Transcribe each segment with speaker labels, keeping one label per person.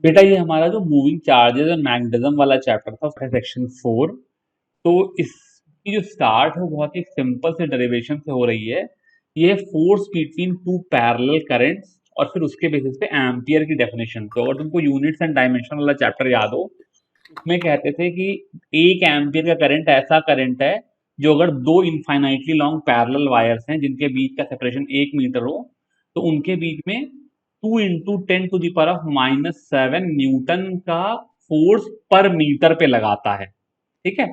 Speaker 1: बेटा ये हमारा जो मूविंग चार्जेस और मैग्नेटिज्म वाला चैप्टर था उसका सेक्शन 4। तो इसकी जो स्टार्ट है वो बहुत ही सिंपल से डेरिवेशन से हो रही है। ये force between two parallel currents और फिर उसके बेसिस पे एम्पियर की डेफिनेशन। तो अगर तुमको यूनिट्स एंड डायमेंशन वाला चैप्टर याद हो, उसमें कहते थे कि एक एम्पियर का करंट ऐसा करंट है जो अगर दो इनफाइनाइटली लॉन्ग पैरेलल वायर्स हैं जिनके बीच का सेपरेशन 1 मीटर हो, तो उनके बीच में 2 × 10⁻⁻7 न्यूटन का फोर्स पर मीटर पे लगाता है। ठीक है,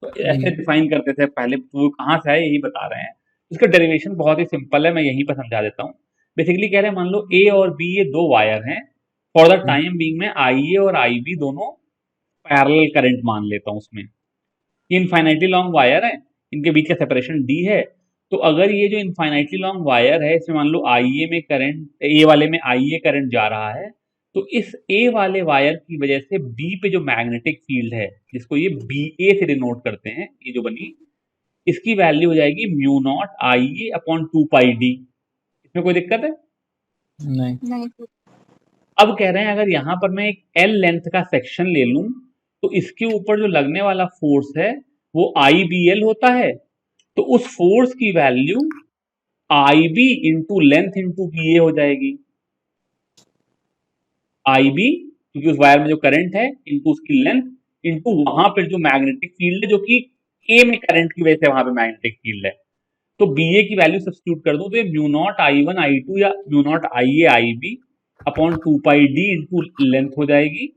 Speaker 1: तो ऐसे
Speaker 2: जी।
Speaker 1: डिफाइन करते थे पहले। वो कहाँ से है यही बता रहे हैं। इसका डेरिवेशन बहुत ही सिंपल है, मैं यहीं पर समझा देता हूँ। बेसिकली कह रहे हैं मान लो ए और बी ये दो वायर हैं। फॉर द टाइम बीइंग में आई ए और आई बी दोनों पैरेलल करंट मान लेता हूँ उसमें। ये इनफाइनाइटली लॉन्ग वायर है, इनके बीच का सेपरेशन डी है। तो अगर ये जो इनफाइनाइटली लॉन्ग वायर है इसमें मान लो आई ए में करंट, ए वाले में आई ए करंट जा रहा है, तो इस ए वाले वायर की वजह से बी पे जो मैग्नेटिक फील्ड है, जिसको ये बी ए से डिनोट करते हैं, ये जो बनी, इसकी वैल्यू हो जाएगी mu naught I A upon 2 pi D. इसमें कोई दिक्कत है?
Speaker 2: नहीं।
Speaker 3: नहीं।
Speaker 1: अब कह रहे हैं अगर यहां पर मैं एक एल लेंथ का सेक्शन ले लूं, तो इसके ऊपर जो लगने वाला फोर्स है वो आई बी एल होता है। तो उस फोर्स की value I B into length into B A हो जाएगी। आई बी क्योंकि उस वायर में जो करंट है इंटू उसकी लेंथ इंटू वहां पर जो मैग्नेटिक फील्ड है, जो कि ए में करंट की वजह से वहां पे मैग्नेटिक फील्ड है। तो बी ए की वैल्यू सब्स्टिट्यूट कर दूं तो ये mu naught I one I two या mu naught I A I B upon 2 pi d into length हो जाएगी।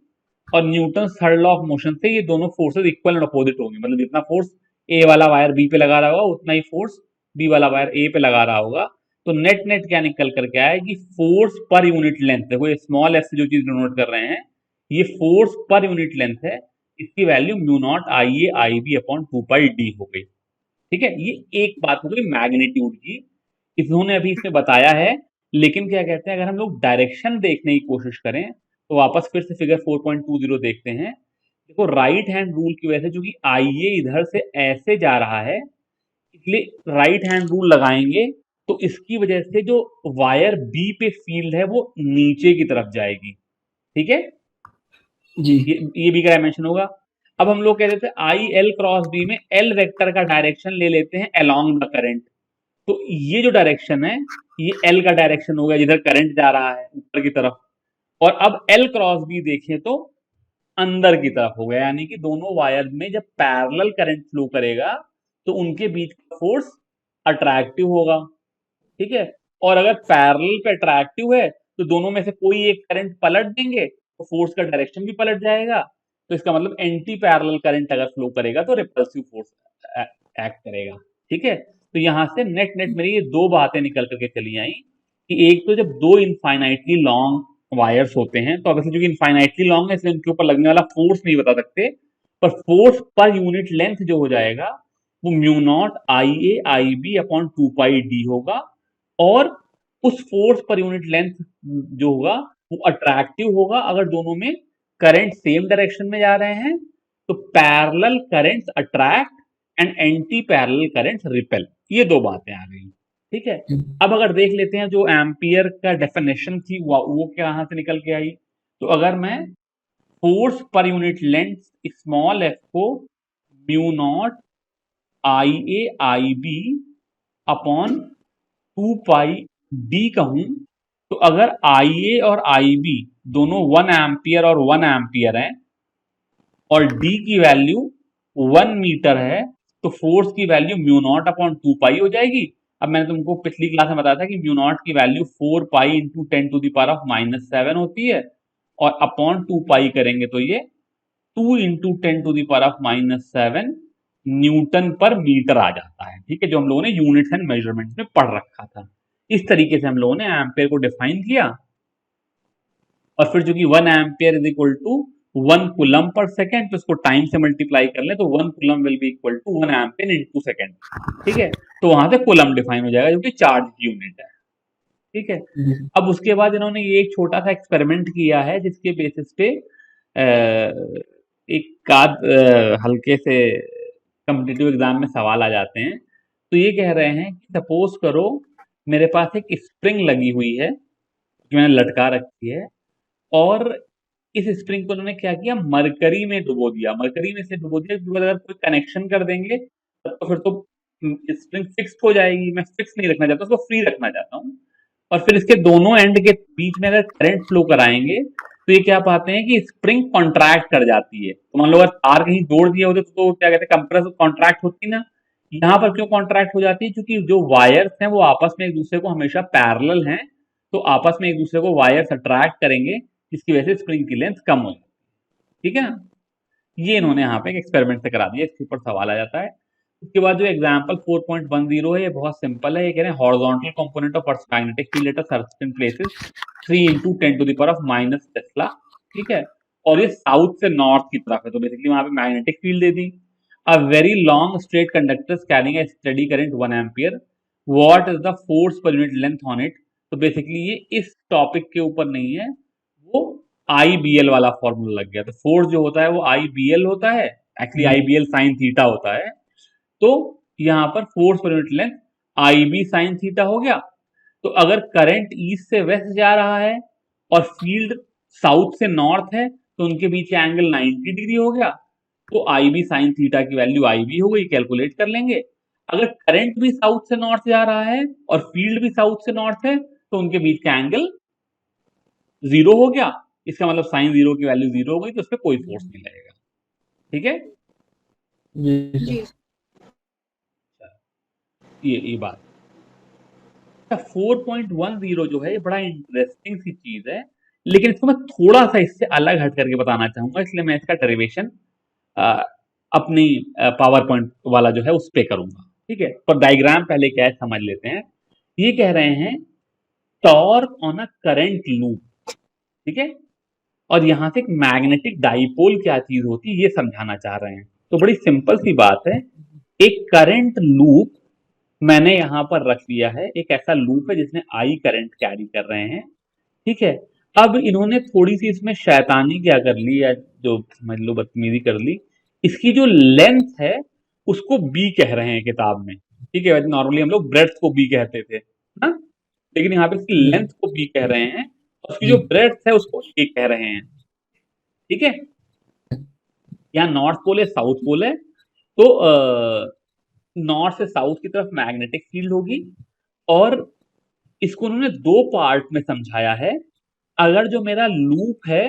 Speaker 1: और Newton third law of motion से ये दोनों फोर्सेस इक्वल एंड अपोजिट होंगे। मतलब जितना फोर्स ए वाला वायर बी पे लगा रहा होगा उतना ही फोर्स बी वाला वायर ए पे लगा रहा होगा। तो नेट नेट क्या निकल करके आया कि फोर्स पर यूनिट लेंथ, देखो ये स्मॉल एफ से जो चीज डिनोट कर रहे हैं, ये फोर्स पर यूनिट लेंथ है। इसकी value mu naught I A I B upon 2 pi D हो गई। ठीक है, ये एक बात हो गई मैग्नीट्यूड की, इन्होंने अभी इसमें बताया है। लेकिन क्या कहते हैं, अगर हम लोग डायरेक्शन देखने की कोशिश करें तो वापस फिर से फिगर 4.20 देखते हैं। देखो राइट हैंड रूल की वजह से चूंकि आई ए इधर से ऐसे जा रहा है, इसलिए राइट हैंड रूल लगाएंगे तो इसकी वजह से जो वायर बी पे फील्ड है वो नीचे की तरफ जाएगी। ठीक है,
Speaker 2: जी।
Speaker 1: ये बी का डायमेंशन होगा। अब हम लोग कह रहे थे आई एल क्रॉस बी में एल वेक्टर का डायरेक्शन ले लेते हैं अलोंग द करंट। तो ये जो डायरेक्शन है ये एल का डायरेक्शन होगा जिधर करंट जा रहा है ऊपर की तरफ। और अब एल क्रॉस बी देखें तो अंदर की तरफ होगा, यानी कि दोनों वायर में जब पैरेलल करंट फ्लो करेगा तो उनके बीच का फोर्स अट्रैक्टिव होगा। ठीक है, और अगर पैरेलल पे अट्रैक्टिव है तो दोनों में से कोई एक करंट पलट देंगे तो फोर्स का डायरेक्शन भी पलट जाएगा। तो इसका मतलब एंटी पैरेलल करंट अगर फ्लो करेगा तो रिपल्सिव फोर्स एक्ट करेगा। ठीक है, तो यहां से नेट नेट मेरी ये दो बातें निकल करके चली आई कि एक तो जब दो इनफाइनाइटली लॉन्ग वायर्स होते हैं तो अब जो इनफाइनाइटली लॉन्ग है इसलिए उनके ऊपर लगने वाला फोर्स नहीं बता सकते, पर फोर्स पर यूनिट लेंथ जो हो जाएगा वो mu naught I A I B upon 2 pi D होगा। और उस फोर्स पर यूनिट लेंथ जो होगा वो अट्रैक्टिव होगा अगर दोनों में करंट सेम डायरेक्शन में जा रहे हैं। तो parallel currents attract and anti parallel currents repel. ये दो बातें आ गई। ठीक है, अब अगर देख लेते हैं जो एम्पियर का डेफिनेशन थी वो कहां से निकल के आई। तो अगर मैं force per unit length small F को mu naught I A I B upon 2 pi D कहूं, तो अगर आई ए और आई बी दोनों 1 एम्पियर और 1 एम्पियर हैं और डी की वैल्यू 1 मीटर है, तो फोर्स की value mu naught upon 2 pi हो जाएगी। अब मैंने तुमको पिछली क्लास में बताया था कि म्यू नॉट की वैल्यू 4 पाई इंटू 10⁻⁻7 होती है, और अपॉन 2 पाई करेंगे तो ये 2 × 10⁻⁻7 न्यूटन पर मीटर आ जाता है। ठीक है, जो हम लोगों ने यूनिट्स एंड मेजरमेंट्स में पढ़ रखा था। इस तरीके से हम लोगों ने एम्पेयर को डिफाइन किया। और फिर चूंकि 1 ampere is equal to 1 coulomb per second, तो इसको टाइम से मल्टीप्लाई कर ले तो 1 coulomb will be equal to 1 ampere into second. ठीक है, तो वहां से कूलम डिफाइन हो जाएगा जो कि चार्ज की यूनिट है। ठीक है, अब उसके बाद इन्होंने ये एक छोटा सा एक्सपेरिमेंट किया है जिसके बेसिस पे एक हल्के से कम्पिटिटिव एग्जाम में सवाल आ जाते हैं। तो ये कह रहे हैं कि सपोज करो मेरे पास एक स्प्रिंग लगी हुई है जो मैंने लटका रखी है, और इस स्प्रिंग को उन्होंने क्या किया, मरकरी में डुबो दिया। मरकरी में से डुबो दिया क्योंकि अगर कोई कनेक्शन कर देंगे तो फिर तो स्प्रिंग फिक्स्ड हो जाएगी। मैं फिक्स नहीं रखना चाहता, उसको फ्री रखना चाहता हूँ। और फिर इसके दोनों एंड के बीच में अगर करंट फ्लो कराएंगे तो ये क्या पाते हैं कि स्प्रिंग कॉन्ट्रैक्ट कर जाती है। तो मान लो अगर तार कहीं जोड़ दिए होते तो क्या कहते हैं, कंप्रेस कॉन्ट्रैक्ट होती ना। यहाँ पर क्यों कॉन्ट्रैक्ट हो जाती है, क्योंकि जो वायर्स हैं वो आपस में एक दूसरे को हमेशा पैरेलल हैं, तो आपस में एक दूसरे को वायर्स अट्रैक्ट करेंगे, जिसकी वजह से स्प्रिंग की लेंथ कम हो जाती है। ठीक है ना। ये इन्होंने यहाँ पे एक एक्सपेरिमेंट से करा दिया, इसके ऊपर सवाल आ जाता है। उसके बाद जो एग्जांपल 4.10 है, ये बहुत सिंपल है। ये कह रहे हैं horizontal component of earth magnetic field at a certain places 3 into 10 to the power of minus Tesla. ठीक है, और ये साउथ से नॉर्थ की तरफ है, तो बेसिकली वहां पे magnetic field they the. A very long straight conductors carrying a steady current 1 ampere, what is the force per unit length on it. तो बेसिकली ये इस टॉपिक के ऊपर नहीं है, वो IBL वाला फॉर्मूला लग गया। तो फोर्स जो होता है वो IBL होता है, एक्चुअली IBL साइन थीटा होता है। तो यहाँ पर force per unit length IB sign theta हो गया। तो अगर करंट ईस्ट से वेस्ट जा रहा है और फील्ड साउथ से नॉर्थ है तो उनके बीच का एंगल 90 डिग्री हो गया। तो IB साइन थीटा की वैल्यू IB हो गई, कैलकुलेट कर लेंगे। अगर करंट भी साउथ से नॉर्थ जा रहा है और फील्ड भी साउथ से नॉर्थ है तो उनके बीच का एंगल 0 हो गया। इसका मतलब साइन 0 की वैल्यू 0 हो गई, तो उस पर कोई फोर्स नहीं लगेगा। ठीक है,
Speaker 2: जी
Speaker 1: ये बात। 4.10 जो है ये बड़ा इंटरेस्टिंग सी चीज है, लेकिन इसको मैं थोड़ा सा इससे अलग हट करके बताना चाहूंगा, इसलिए मैं इसका डेरिवेशन अपनी पावर पॉइंट वाला जो है उस पे करूंगा। ठीक है, पर डायग्राम पहले क्या है समझ लेते हैं। ये कह रहे हैं torque on a current loop. ठीक है, और यहां से एक मैग्नेटिक डाइपोल क्या चीज होती है ये समझाना चाह रहे हैं। तो बड़ी सिंपल सी बात है, एक करंट लूप मैंने यहां पर रख लिया है। एक ऐसा लूप है जिसमें आई करंट कैरी कर रहे हैं। ठीक है, अब इन्होंने थोड़ी सी इसमें शैतानी क्या कर ली, या जो समझ लो बदतमीजी कर ली। इसकी जो लेंथ है उसको बी कह रहे हैं किताब में। ठीक है, नॉर्मली हम लोग ब्रेड्थ को बी कहते थे ना, लेकिन यहाँ पे इसकी लेंथ को बी कह रहे हैं और उसकी जो
Speaker 2: जी
Speaker 1: ब्रेड्थ है उसको ए कह रहे हैं। ठीक है, यहाँ नॉर्थ पोल है, साउथ पोल है, तो नॉर्थ से साउथ की तरफ मैग्नेटिक फील्ड होगी। और इसको उन्होंने दो पार्ट में समझाया है। अगर जो मेरा लूप है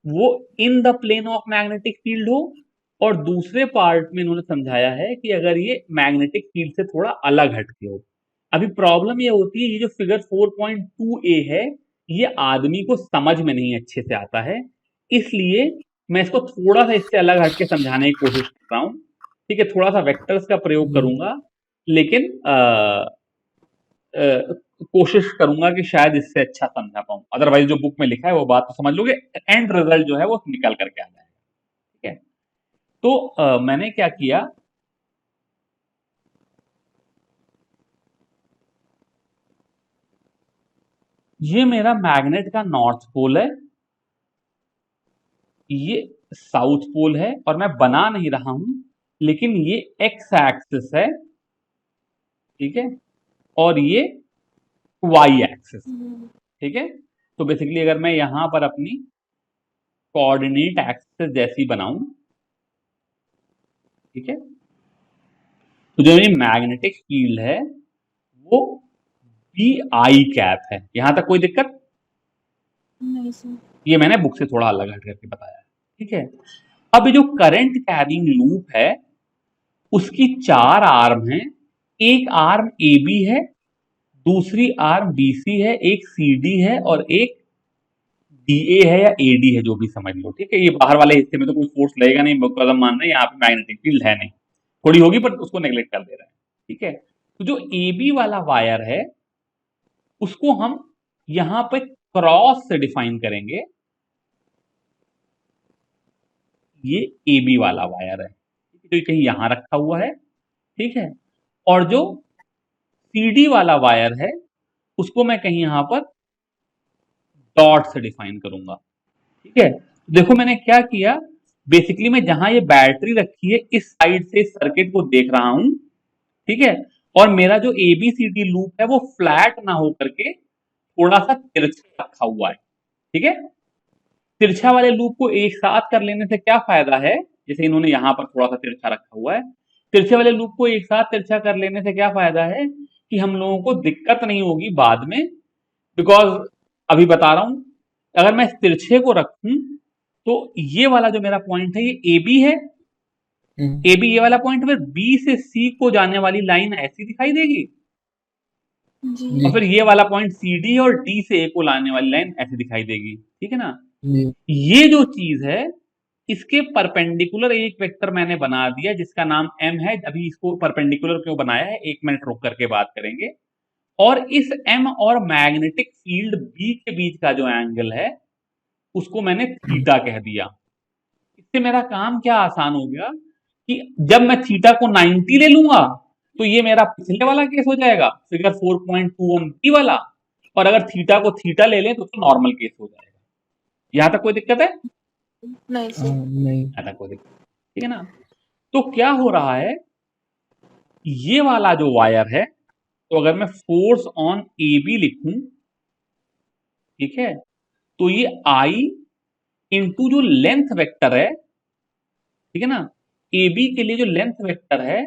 Speaker 1: वो in the plane of magnetic field हो, और दूसरे पार्ट में इन्होंने समझाया है कि अगर ये मैग्नेटिक फील्ड से थोड़ा अलग हटके हो। अभी प्रॉब्लम ये होती है, ये जो फिगर 4.2a है ये आदमी को समझ में नहीं अच्छे से आता है, इसलिए मैं इसको थोड़ा सा इससे अलग हटके समझाने की कोशिश कर रहा हूं। ठीक है, थोड़ा सा वेक्टर्स का प्रयोग करूंगा, लेकिन कोशिश करूंगा कि शायद इससे अच्छा समझा पाऊं। अदरवाइज जो बुक में लिखा है वो बात तो समझ लोगे, एंड रिजल्ट जो है वो निकल करके आ जाएगा। ठीक है, तो मैंने क्या किया, ये मेरा मैग्नेट का नॉर्थ पोल है, ये साउथ पोल है, और मैं बना नहीं रहा हूं, लेकिन ये एक्स एक्सिस है। ठीक है, और ये वाई एक्सिस। ठीक है, तो बेसिकली अगर मैं यहां पर अपनी कोऑर्डिनेट एक्सिस जैसी बनाऊं, ठीक है, तो जो ये मैग्नेटिक फील्ड है वो बी आई कैप है। यहां तक कोई दिक्कत
Speaker 3: नहीं सर।
Speaker 1: ये मैंने बुक से थोड़ा अलग हट करके बताया है। ठीक है, अब जो करंट कैरिंग लूप है उसकी चार आर्म है। एक आर्म ए बी है, दूसरी आर्म बी सी है, एक सी डी है, और एक डी ए है या ए डी है, जो भी समझ लो। ठीक है, ये बाहर वाले हिस्से में तो कोई फोर्स लगेगा नहीं, कदम मान रहे हैं यहाँ पे मैग्नेटिक फील्ड है नहीं, थोड़ी होगी पर उसको नेग्लेक्ट कर दे रहे हैं। ठीक है, तो जो ए बी वाला वायर है उसको हम यहां पे क्रॉस से डिफाइन करेंगे। ये ए बी वाला वायर है, तो ये कहीं यहां रखा हुआ है। ठीक है, और जो सी डी वाला वायर है उसको मैं कहीं यहां पर डॉट से डिफाइन करूंगा। ठीक है, देखो मैंने क्या किया, बेसिकली मैं जहां ये बैटरी रखी है इस साइड से इस सर्किट को देख रहा हूं। ठीक है, और मेरा जो एबीसीडी लूप है वो फ्लैट ना हो करके थोड़ा सा तिरछा रखा हुआ है। ठीक है, तिरछा वाले लूप को एक साथ कर लेने से क्या फायदा है, जैसे इन्होंने यहां पर थोड़ा सा तिरछा रखा हुआ है, तिरछे वाले लूप को एक साथ तिरछा कर लेने से क्या फायदा है कि हम लोगों को दिक्कत नहीं होगी बाद में, बिकॉज अभी बता रहा हूं, अगर मैं इस तिरछे को रखूं तो ये वाला जो मेरा पॉइंट है ये ए बी है, ए बी ये वाला पॉइंट, फिर बी से सी को जाने वाली लाइन ऐसी दिखाई देगी,
Speaker 3: जी
Speaker 1: और फिर ये वाला पॉइंट सी डी और डी से ए को लाने वाली लाइन ऐसी दिखाई देगी, ठीक है ना। ये जो चीज है इसके परपेंडिकुलर एक वेक्टर मैंने बना दिया जिसका नाम m है। अभी इसको परपेंडिकुलर क्यों बनाया है, एक मिनट रुक करके बात करेंगे। और इस m और मैग्नेटिक फील्ड b के बीच का जो एंगल है उसको मैंने थीटा कह दिया। इससे मेरा काम क्या आसान हो गया कि जब मैं थीटा को 90 ले लूंगा तो ये मेरा पिछले वाला केस हो जाएगा, फिगर 4.21 बी वाला, और अगर थीटा को थीटा ले लें तो नॉर्मल केस हो जाएगा। यहां तक कोई दिक्कत है?
Speaker 3: नहीं सर।
Speaker 2: नहीं।
Speaker 1: यहां तक कोई दिक्कत, ठीक है ना। तो क्या हो रहा है, ये वाला जो वायर है, तो अगर मैं फोर्स ऑन ए बी लिखूं, ठीक है, तो ये आई इंटू जो लेंथ वेक्टर है, ठीक है ना, ए बी के लिए जो लेंथ वेक्टर है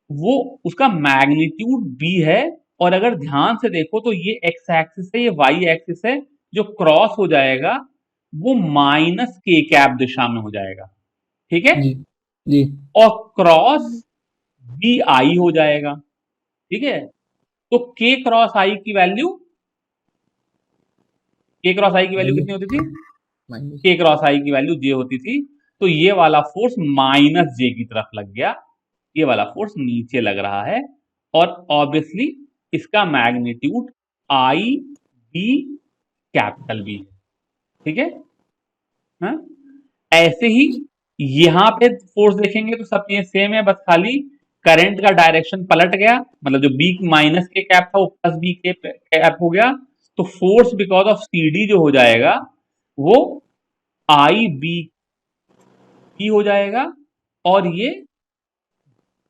Speaker 1: वो उसका मैग्नीट्यूड बी है, और अगर ध्यान से देखो तो ये एक्स एक्सिस है, ये वाई एक्सिस है, जो क्रॉस हो जाएगा वो माइनस के कैप दिशा में हो जाएगा, ठीक है,
Speaker 2: जी जी
Speaker 1: और क्रॉस बी आई हो जाएगा, ठीक है। तो के क्रॉस आई की वैल्यू, के क्रॉस आई की वैल्यू कितनी होती थी?
Speaker 2: माइनस
Speaker 1: के क्रॉस आई की वैल्यू जे होती थी। तो ये वाला फोर्स माइनस जे की तरफ लग गया, ये वाला फोर्स नीचे लग रहा है, और ऑब्वियसली इसका magnitude I B capital B है, ठीक है। हाँ? ऐसे ही यहां पे फोर्स देखेंगे तो सब चीजें सेम है, बस खाली करंट का डायरेक्शन पलट गया, मतलब जो बी माइनस के कैप था वो प्लस बी के कैप हो गया, तो force because of C D जो हो जाएगा वो आई बी की हो जाएगा, और ये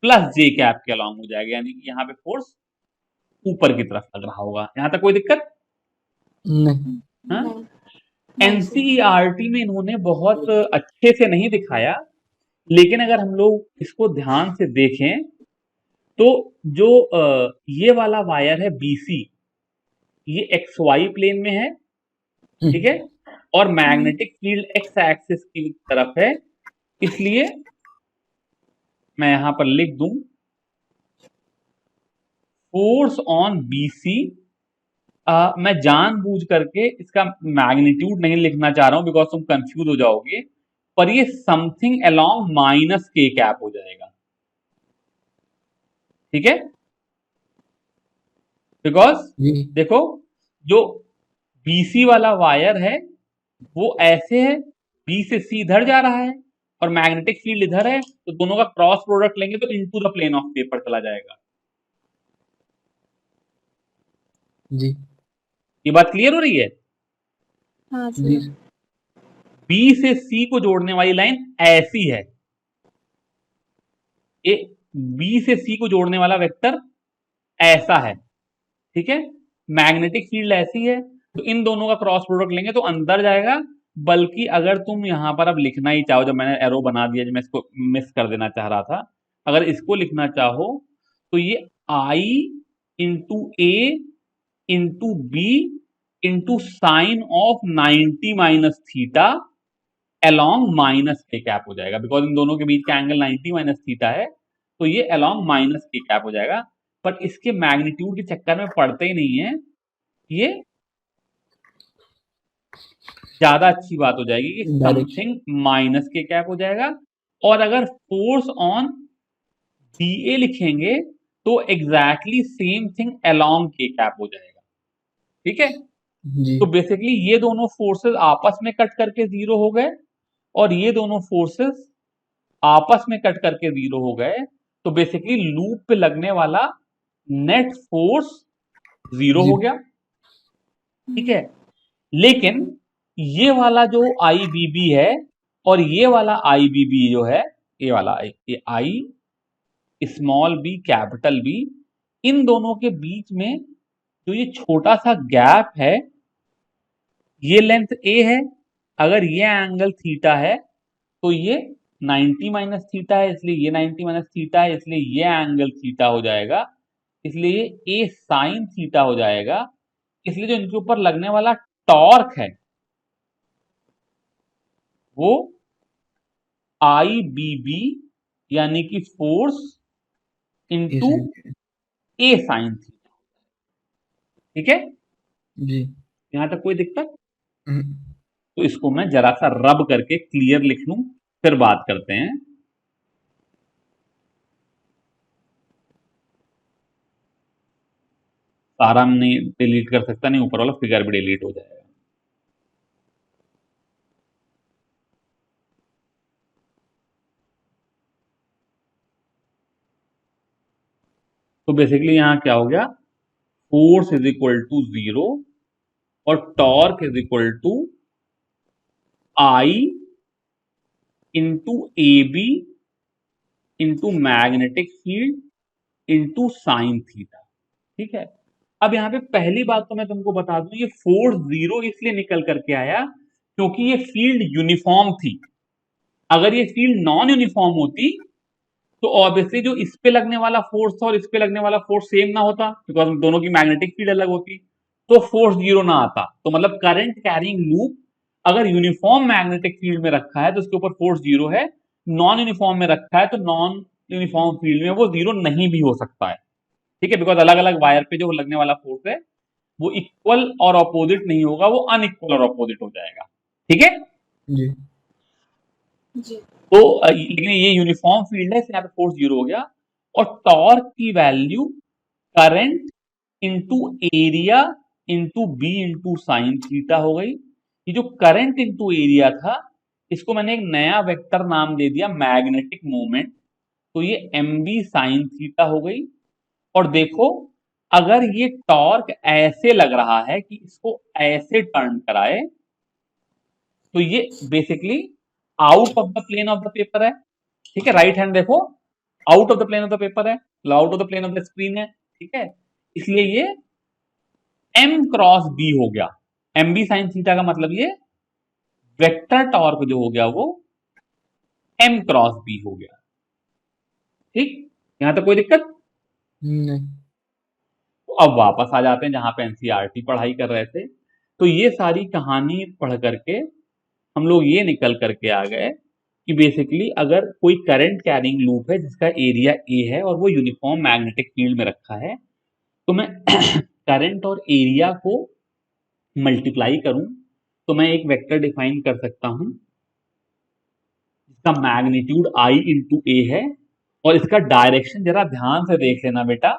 Speaker 1: प्लस जे कैप के अलॉन्ग हो जाएगा, यानी कि यहाँ पे फोर्स ऊपर की तरफ लग रहा होगा। यहां तक कोई दिक्कत?
Speaker 2: नहीं।
Speaker 1: हाँ?
Speaker 3: नहीं सर।
Speaker 1: एनसीईआरटी में इन्होंने बहुत अच्छे से नहीं दिखाया, लेकिन अगर हम लोग इसको ध्यान से देखें तो जो ये वाला वायर है बीसी, ये एक्स वाई प्लेन में है, ठीक है, और मैग्नेटिक फील्ड एक्स एक्सिस की तरफ है, इसलिए मैं यहां पर लिख दूं फोर्स ऑन बीसी। मैं जानबूझ करके इसका मैग्नीट्यूड नहीं लिखना चाह रहा हूं बिकॉज तुम कंफ्यूज हो जाओगे, पर ये something along minus K cap हो जाएगा, ठीक है, बिकॉज
Speaker 2: जी
Speaker 1: देखो जो बीसी वाला वायर है वो ऐसे है, बी से सी इधर जा रहा है और मैग्नेटिक फील्ड इधर है, तो दोनों का क्रॉस प्रोडक्ट लेंगे तो into the plane of paper चला जाएगा।
Speaker 2: जी
Speaker 1: ये बात क्लियर हो रही है?
Speaker 3: हाँ
Speaker 2: जी
Speaker 3: सर।
Speaker 1: बी से सी को जोड़ने वाली लाइन ऐसी है, ये बी से सी को जोड़ने वाला वेक्टर ऐसा है, ठीक है, मैग्नेटिक फील्ड ऐसी है, तो इन दोनों का क्रॉस प्रोडक्ट लेंगे तो अंदर जाएगा। बल्कि अगर तुम यहां पर अब लिखना ही चाहो, जब मैंने एरो बना दिया, जब मैं इसको मिस कर देना चाह रहा था, अगर इसको लिखना चाहो तो ये I into A into B into sine of 90 minus theta along minus K cap हो जाएगा, बिकॉज इन दोनों के बीच का एंगल 90 माइनस थीटा है, तो ये अलोंग माइनस के कैप हो जाएगा। पर इसके मैग्नीट्यूड के चक्कर में पड़ते ही नहीं है, ये ज्यादा अच्छी बात हो जाएगी कि समथिंग माइनस के कैप हो जाएगा। और अगर फोर्स ऑन डी ए लिखेंगे तो एग्जैक्टली सेम थिंग अलोंग के कैप हो जाएगा, ठीक है।
Speaker 2: जी
Speaker 1: तो बेसिकली ये दोनों फोर्सेस आपस में कट करके जीरो हो गए, और ये दोनों फोर्सेस आपस में कट करके जीरो हो गए, तो बेसिकली लूप पे लगने वाला नेट फोर्स जीरो
Speaker 2: जी
Speaker 1: हो गया, ठीक है। लेकिन ये वाला जो आई बी बी है और ये वाला आई बी बी जो है, ये वाला ये I small B capital B, इन दोनों के बीच में जो ये छोटा सा गैप है, ये लेंथ ए है, अगर ये एंगल थीटा है तो ये 90 माइनस थीटा है, इसलिए ये 90 माइनस थीटा है, इसलिए ये एंगल थीटा हो जाएगा, इसलिए ये a साइन थीटा हो जाएगा। इसलिए जो इनके ऊपर लगने वाला टॉर्क है वो आई बी बी यानी कि फोर्स
Speaker 2: ए
Speaker 1: इंटू
Speaker 2: साइन थीटा।
Speaker 1: ए साइन थीटा। ठीक है,
Speaker 2: जी।
Speaker 1: यहां तक कोई दिक्कत?
Speaker 2: हम्म,
Speaker 1: तो इसको मैं जरा सा रब करके क्लियर लिख लूं, फिर बात करते हैं। सारा नहीं डिलीट कर सकता, नहीं ऊपर वाला फिगर भी डिलीट हो जाएगा। तो बेसिकली यहां क्या हो गया, फोर्स इज इक्वल टू 0 और torque is equal to I into A B into magnetic field into sine theta. ठीक है, अब यहां पे पहली बात तो मैं तुमको बता दूं, ये फोर्स 0 इसलिए निकल करके आया क्योंकि ये फील्ड यूनिफॉर्म थी। अगर ये फील्ड नॉन यूनिफॉर्म होती तो ऑब्वियसली जो इस पे लगने वाला फोर्स था और इस पे लगने वाला फोर्स सेम ना होता, बिकॉज दोनों की मैग्नेटिक फील्ड अलग होती, तो फोर्स 0 ना आता। तो मतलब करंट कैरिंग लूप अगर यूनिफॉर्म मैग्नेटिक फील्ड में रखा है तो उसके ऊपर फोर्स 0 है, नॉन यूनिफॉर्म में रखा है तो नॉन यूनिफॉर्म फील्ड में वो 0 नहीं भी हो सकता है। ठीक है, बिकॉज अलग अलग वायर पे जो लगने वाला फोर्स है वो इक्वल और अपोजिट नहीं होगा, वो अनइक्वल और अपोजिट हो जाएगा। ठीक है,
Speaker 2: जी।
Speaker 3: जी।
Speaker 1: तो लेकिन ये यूनिफॉर्म फील्ड है, इसलिए यहाँ पे फोर्स 0 हो गया। और टॉर्क की value current into area into B into sine theta हो गई। ये जो करंट इंटू एरिया था इसको मैंने एक नया वेक्टर नाम दे दिया मैग्नेटिक मोमेंट, तो ये एम बी साइन थीटा हो गई। और देखो, अगर ये टॉर्क ऐसे लग रहा है कि इसको ऐसे टर्न कराए तो ये basically out of the plane of the paper है। ठीक है, राइट हैंड देखो out of the plane of the paper है, out of the plane of the screen है। ठीक है, इसलिए ये m क्रॉस b हो गया। एम बी साइन थीटा का मतलब ये वेक्टर टॉर्क जो हो गया वो m क्रॉस b हो गया। ठीक, यहां तक कोई दिक्कत?
Speaker 2: नहीं।
Speaker 1: तो अब वापस आ जाते हैं जहां पे एनसीईआरटी पढ़ाई कर रहे थे। तो ये सारी कहानी पढ़ करके हम लोग ये निकल करके आ गए कि बेसिकली अगर कोई करंट कैरिंग लूप है जिसका एरिया ए है और वो यूनिफॉर्म मैग्नेटिक फील्ड में रखा है, तो मैं करंट और एरिया को मल्टीप्लाई करूं तो मैं एक वेक्टर डिफाइन कर सकता हूं जिसका मैग्नीट्यूड आई इंटू ए है। और इसका डायरेक्शन जरा ध्यान से देख लेना बेटा,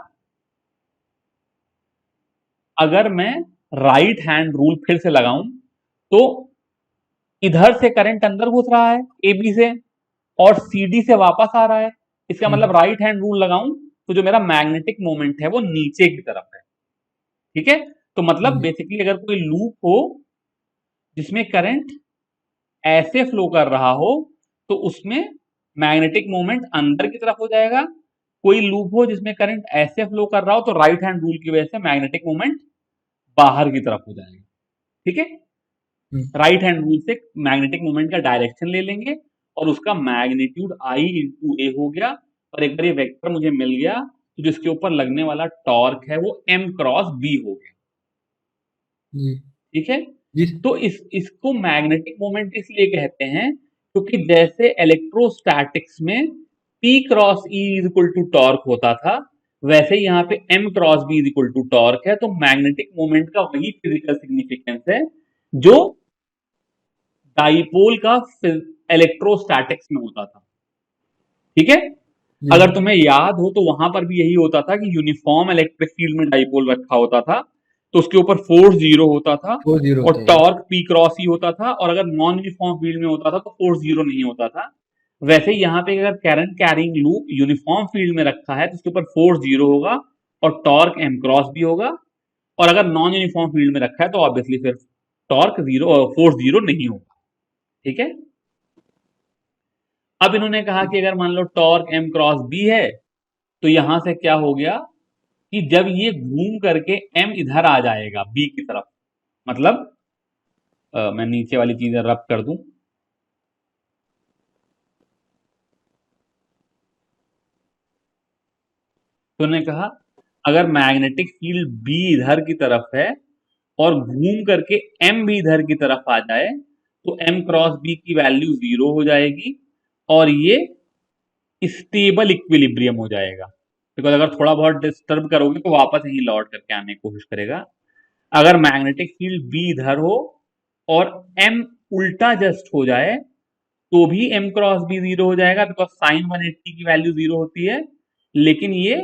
Speaker 1: अगर मैं राइट हैंड रूल फिर से लगाऊं तो इधर से करंट अंदर घुस रहा है ए बी से और सी डी से वापस आ रहा है, इसका मतलब राइट हैंड रूल लगाऊं तो जो मेरा मैग्नेटिक मोमेंट है वो नीचे की तरफ है। ठीक है, तो मतलब
Speaker 2: जी।
Speaker 1: बेसिकली अगर कोई लूप हो जिसमें करंट ऐसे फ्लो कर रहा हो तो उसमें मैग्नेटिक मोमेंट अंदर की तरफ हो जाएगा। कोई लूप हो जिसमें करंट ऐसे फ्लो कर रहा हो तो राइट हैंड रूल की वजह से मैग्नेटिक मोमेंट बाहर की तरफ हो जाएगा। ठीक है, राइट हैंड रूल से मैग्नेटिक मोमेंट का डायरेक्शन ले लेंगे और उसका मैग्नीट्यूड आई इंटू ए हो गया। और एक बार ये वेक्टर मुझे मिल गया तो जिसके ऊपर लगने वाला टॉर्क है वो m क्रॉस b हो गया।
Speaker 2: जी।
Speaker 1: ठीक है,
Speaker 2: जी।
Speaker 1: तो इसको मैग्नेटिक मोमेंट इसलिए कहते हैं क्योंकि जैसे इलेक्ट्रोस्टैटिक्स में P cross E is equal to torque होता था, वैसे ही यहाँ पे m cross b is equal to torque है। तो मैग्नेटिक मोमेंट का वही फिजिकल सिग्निफिकेंस है जो डाइपोल का इलेक्ट्रोस्टैटिक्स में होता था। ठीक है,
Speaker 2: जी।
Speaker 1: अगर तुम्हें याद हो तो वहां पर भी यही होता था कि यूनिफॉर्म इलेक्ट्रिक फील्ड में डाइपोल रखा होता था तो उसके ऊपर फोर्स 0 होता था
Speaker 2: 4-0
Speaker 1: और
Speaker 2: होता है।
Speaker 1: टॉर्क पी क्रॉस ही होता था, और अगर नॉन यूनिफॉर्म फील्ड में होता था तो फोर्स 0 नहीं होता था। वैसे ही यहाँ पे अगर current carrying loop uniform field में रखा है तो उसके ऊपर फोर्स 0 होगा और टॉर्क एम क्रॉस भी होगा। और अगर नॉन यूनिफॉर्म फील्ड में रखा है तो ऑब्वियसली फिर टॉर्क 0 फोर्स 0 नहीं होगा। ठीक है, अब इन्होंने कहा कि अगर मान लो टॉर्क m क्रॉस b है तो यहां से क्या हो गया कि जब ये घूम करके m इधर आ जाएगा b की तरफ, मतलब मैं नीचे वाली चीजें रब कर दूं। तो उन्होंने कहा अगर मैग्नेटिक फील्ड बी इधर की तरफ है और घूम करके एम भी इधर की तरफ आ जाए तो एम क्रॉस बी की वैल्यू 0 हो जाएगी और ये स्टेबल इक्विलिब्रियम हो जाएगा। बिकॉज अगर थोड़ा बहुत डिस्टर्ब करोगे तो वापस यहीं लौट करके आने की कोशिश करेगा। अगर मैग्नेटिक फील्ड बी इधर हो और एम उल्टा जस्ट हो जाए तो भी एम क्रॉस बी 0 हो जाएगा, बिकॉज साइन 180 की वैल्यू 0 होती है, लेकिन ये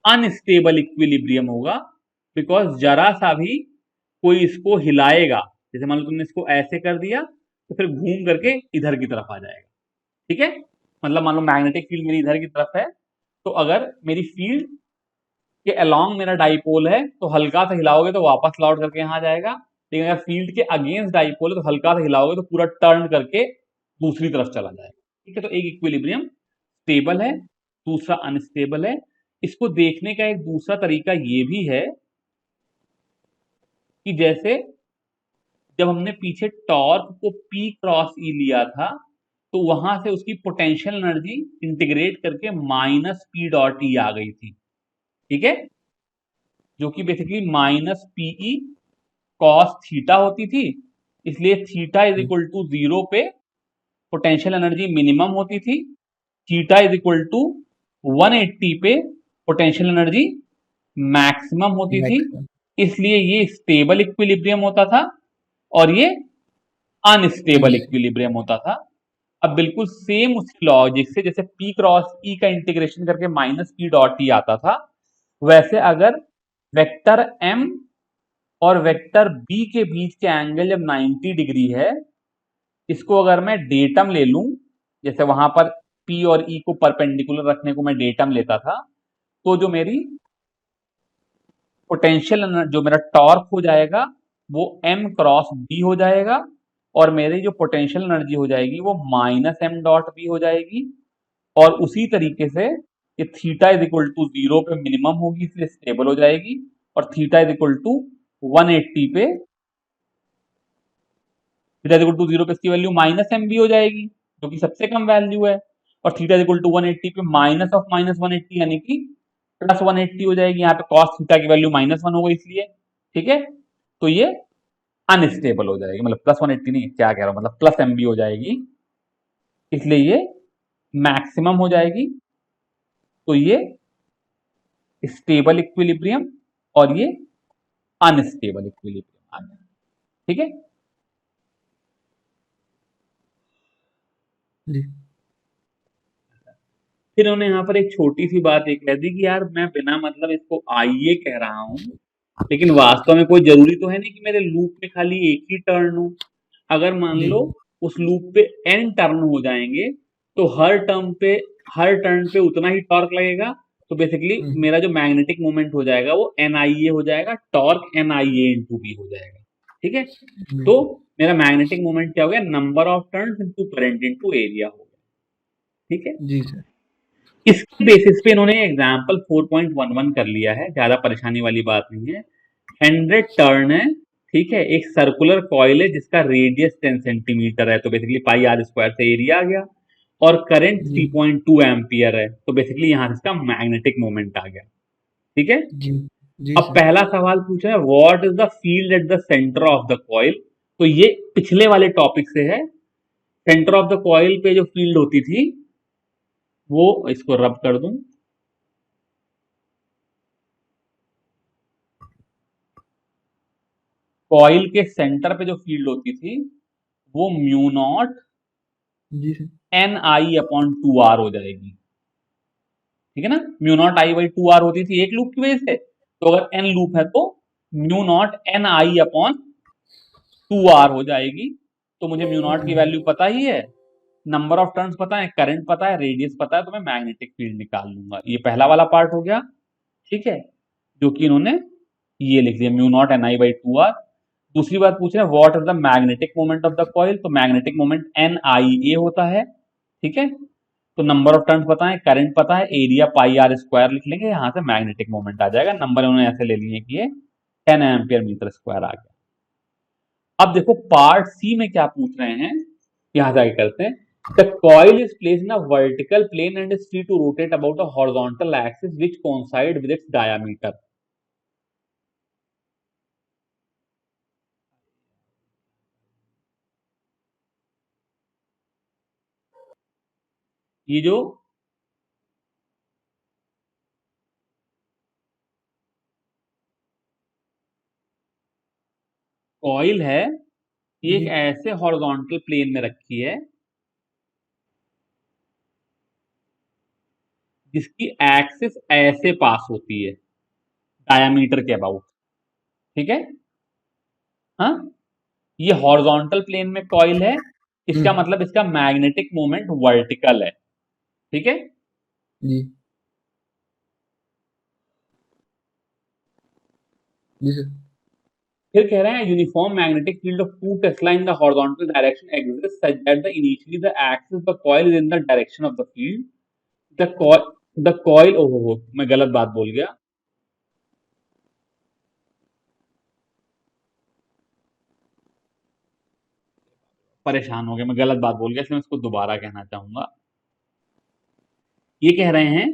Speaker 1: अनस्टेबल इक्विलिब्रियम होगा। बिकॉज जरा सा भी कोई इसको हिलाएगा, जैसे मान लो तुमने इसको ऐसे कर दिया तो फिर घूम करके इधर की तरफ आ जाएगा। ठीक है, मतलब मान लो मैग्नेटिक फील्ड मेरी इधर की तरफ है, तो अगर मेरी फील्ड के अलोंग मेरा डाइपोल है तो हल्का सा हिलाओगे तो वापस लौट करके यहाँ आ जाएगा। लेकिन अगर फील्ड के अगेंस्ट डाइपोल है तो हल्का सा हिलाओगे तो पूरा टर्न करके दूसरी तरफ चला जाएगा। ठीक है, तो एक इक्विलिब्रियम स्टेबल है, दूसरा अनस्टेबल है। इसको देखने का एक दूसरा तरीका ये भी है कि जैसे जब हमने पीछे टॉर्क को P क्रॉस E लिया था तो वहां से उसकी पोटेंशियल एनर्जी इंटीग्रेट करके माइनस पी डॉट ई आ गई थी। ठीक है, जो कि basically minus PE cos theta होती थी। इसलिए थीटा इज इक्वल टू 0 पे पोटेंशियल एनर्जी मिनिमम होती थी, थीटा इज इक्वल टू 180 पे पोटेंशियल एनर्जी मैक्सिमम होती थी।
Speaker 2: मैक्सिमम।
Speaker 1: इसलिए ये स्टेबल इक्विलिब्रियम होता था और ये अनस्टेबल इक्विलिब्रियम होता था। अब बिल्कुल सेम उसी लॉजिक से जैसे P क्रॉस E का इंटीग्रेशन करके माइनस पी डॉट ई आता था, वैसे अगर वेक्टर M और वेक्टर B के बीच के एंगल जब 90 डिग्री है, इसको अगर मैं डेटम ले लूं, जैसे वहां पर P और E को परपेंडिकुलर रखने को मैं डेटम लेता था, तो जो मेरी पोटेंशियल जो मेरा टॉर्क हो जाएगा वो M क्रॉस B हो जाएगा और मेरी जो पोटेंशियल एनर्जी हो जाएगी वो माइनस एम डॉट बी हो जाएगी। और उसी तरीके से ये थीटा इज इक्वल टू 0 पे मिनिमम होगी इसलिए स्टेबल हो जाएगी, और थीटा इज इक्वल टू 180 पे, थीटा इज इक्वल टू 0 पे इसकी वैल्यू माइनस एम बी हो जाएगी जो कि सबसे कम वैल्यू है, और थीटा इज इक्वल टू 180 पे माइनस ऑफ माइनस 180 यानी कि प्लस 180 हो जाएगी। यहाँ पे कॉस थीटा की वैल्यू माइनस 1 होगा इसलिए। ठीक है, तो ये अनस्टेबल हो जाएगी, मतलब प्लस 180 नहीं, क्या कह रहा हूं, मतलब प्लस एम बी हो जाएगी, इसलिए ये मैक्सिमम हो जाएगी। तो ये स्टेबल इक्विलिब्रियम और ये अनस्टेबल इक्विलिब्रियम आ गया। ठीक है,
Speaker 2: जी
Speaker 1: फिर उन्होंने यहाँ पर एक छोटी सी बात ये कह दी कि यार मैं बिना मतलब इसको आइए कह रहा हूं, लेकिन वास्तव में कोई जरूरी तो है नहीं कि मेरे लूप में खाली एक ही टर्न हो। अगर मान
Speaker 2: जी
Speaker 1: लो उस लूप पे n टर्न हो जाएंगे तो हर टर्न पे उतना ही टॉर्क लगेगा। तो बेसिकली मेरा जो मैग्नेटिक मोमेंट हो जाएगा वो NIA हो जाएगा, टॉर्क NIA इंटू बी हो जाएगा। ठीक है, तो मेरा मैग्नेटिक मोमेंट क्या हो गया, number of turns into current into area हो गया। ठीक है,
Speaker 2: जी सर।
Speaker 1: इसके बेसिस पे इन्होंने एग्जाम्पल 4.11 कर लिया है, ज्यादा परेशानी वाली बात नहीं है। 100 टर्न है, ठीक है, एक सर्कुलर कॉइल है जिसका रेडियस 10 सेंटीमीटर है, तो बेसिकली पाई आर स्क्वायर से एरिया आ गया, और करंट
Speaker 2: जी
Speaker 1: 3.2 एम्पियर है, तो बेसिकली यहां से इसका मैग्नेटिक मोमेंट आ गया। ठीक है,
Speaker 2: जी जी
Speaker 1: अब
Speaker 2: सर।
Speaker 1: पहला सवाल पूछा है what is the field at the centre of the coil. तो ये पिछले वाले टॉपिक से है। सेंटर ऑफ द कॉइल पे जो फील्ड होती थी वो, इसको रब कर दूं, कॉइल के सेंटर पे जो फील्ड होती थी वो म्यू नॉट
Speaker 2: जी sir.
Speaker 1: N I upon 2 R हो जाएगी। ठीक है ना, mu naught I by 2 R होती थी एक लूप की वजह से, तो अगर एन लूप है तो mu naught N I upon 2 R हो जाएगी। तो मुझे म्यू नॉट की वैल्यू पता ही है, नंबर ऑफ टर्न्स पता है, करंट पता है, रेडियस पता है, तो मैं मैग्नेटिक फील्ड निकाल लूंगा। ये पहला वाला पार्ट हो गया। ठीक है, जो कि इन्होंने ये लिख दिया mu naught N I by 2 R. दूसरी बात पूछ रहे हैं what is the magnetic moment of the coil, तो magnetic moment N I A होता है। ठीक है, तो नंबर ऑफ टर्न्स पता है, करंट पता है, एरिया पाई आर स्क्वायर लिख लेंगे, यहां से मैग्नेटिक मोमेंट आ जाएगा। नंबर उन्होंने ऐसे ले लिए कि ये 10 एम्पियर मीटर स्क्वायर आ गया। अब देखो पार्ट सी में क्या पूछ रहे हैं, यहां से आगे करते हैं। The coil is placed in a vertical plane and is free to rotate about a horizontal axis which coincide with its diameter. ये जो कॉइल है ये एक
Speaker 2: जी
Speaker 1: ऐसे हॉरिजॉन्टल प्लेन में रखी है जिसकी एक्सिस ऐसे पास होती है डायमीटर के अबाउट। ठीक है, हाँ, ये हॉरिजॉन्टल प्लेन में कॉइल है, इसका
Speaker 2: हम्म,
Speaker 1: मतलब इसका मैग्नेटिक मोमेंट वर्टिकल है। ठीक है,
Speaker 2: जी जी सर।
Speaker 1: फिर कह रहे हैं uniform magnetic field of 2 Tesla in the horizontal direction exist such that the initially the axis of the coil is in the direction of the field. The coil, ओहो मैं गलत बात बोल गया, परेशान हो गया, मैं गलत बात बोल गया, इसलिए मैं इसको दोबारा कहना चाहूंगा। ये कह रहे हैं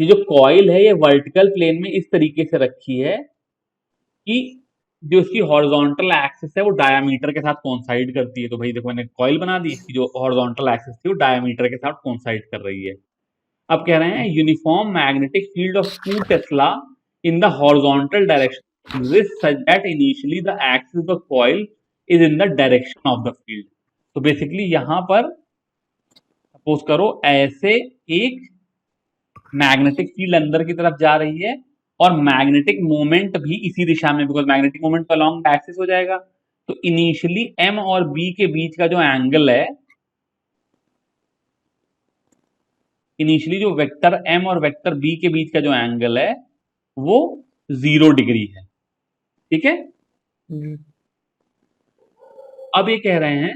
Speaker 1: कि जो कॉइल है ये वर्टिकल प्लेन में इस तरीके से रखी है कि जो इसकी हॉरिजॉन्टल एक्सिस है वो डायमीटर के साथ कोइंसाइड करती है। तो भाई देखो मैंने कॉइल बना दी, इसकी जो हॉरिजॉन्टल एक्सिस थी वो डायमीटर के साथ कोइंसाइड कर रही है। अब कह रहे हैं uniform magnetic field of 2 Tesla in the horizontal direction exist such that initially the axis of the coil is in the direction of the field. तो बेसिकली यहां पर सपोज करो ऐसे एक मैग्नेटिक फील्ड अंदर की तरफ जा रही है और मैग्नेटिक मोमेंट भी इसी दिशा में, बिकॉज मैग्नेटिक मोमेंट तो अलोंग द एक्सिस हो जाएगा। तो इनिशियली एम और बी के बीच का जो एंगल है, इनिशियली जो वेक्टर एम और वेक्टर बी के बीच का जो एंगल है वो 0 डिग्री है। ठीक है,
Speaker 2: जी
Speaker 1: अब ये कह रहे हैं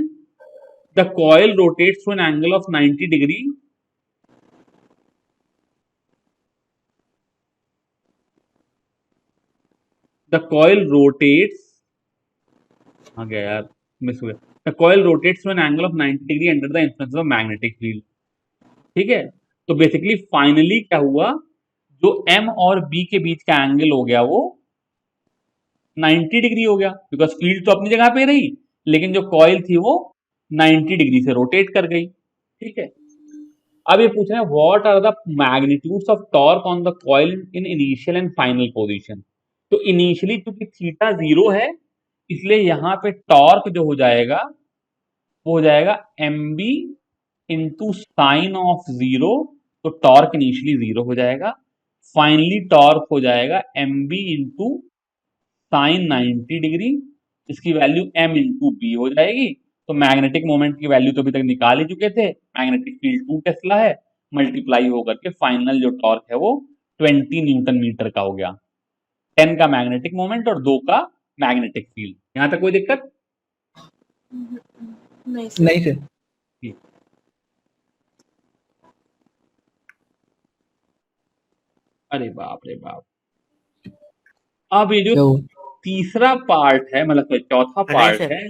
Speaker 1: the coil rotates to an angle of 90 degree the coil rotates, आ गया यार, मिस हो गया। The coil rotates to an angle of 90 degree under the influence of magnetic field. ठीक है, तो बेसिकली फाइनली क्या हुआ, जो एम और बी के बीच का एंगल हो गया वो 90 डिग्री हो गया, बिकॉज फील्ड तो अपनी जगह पे रही लेकिन जो कॉइल थी वो 90 डिग्री से रोटेट कर गई। ठीक है, अब ये पूछ रहे हैं what are the magnitudes of torque on the coil in initial and final position. तो इनिशियली क्योंकि थीटा 0 है इसलिए यहां पे टॉर्क जो हो जाएगा वो हो जाएगा M B into sine of 0। तो टॉर्क इनिशियली 0 हो जाएगा, फाइनली टॉर्क हो जाएगा M B into sine 90 degree, इसकी वैल्यू एम इंटू बी हो जाएगी। तो मैग्नेटिक मोमेंट की वैल्यू तो अभी तक निकाल ही चुके थे, मैग्नेटिक फील्ड 2 टेस्ला है, मल्टीप्लाई होकर के फाइनल जो टॉर्क है वो 20 न्यूटन मीटर का हो गया। 10 का मैग्नेटिक मोमेंट और 2 का मैग्नेटिक फील्ड। यहां तक कोई दिक्कत?
Speaker 3: नहीं सर।
Speaker 2: नहीं सर।
Speaker 1: ठीक। अरे बाप रे बाप, अब ये जो
Speaker 2: क्या हुआ?
Speaker 1: तीसरा पार्ट है, मतलब चौथा
Speaker 4: नहीं
Speaker 1: पार्ट
Speaker 4: सर।
Speaker 1: है,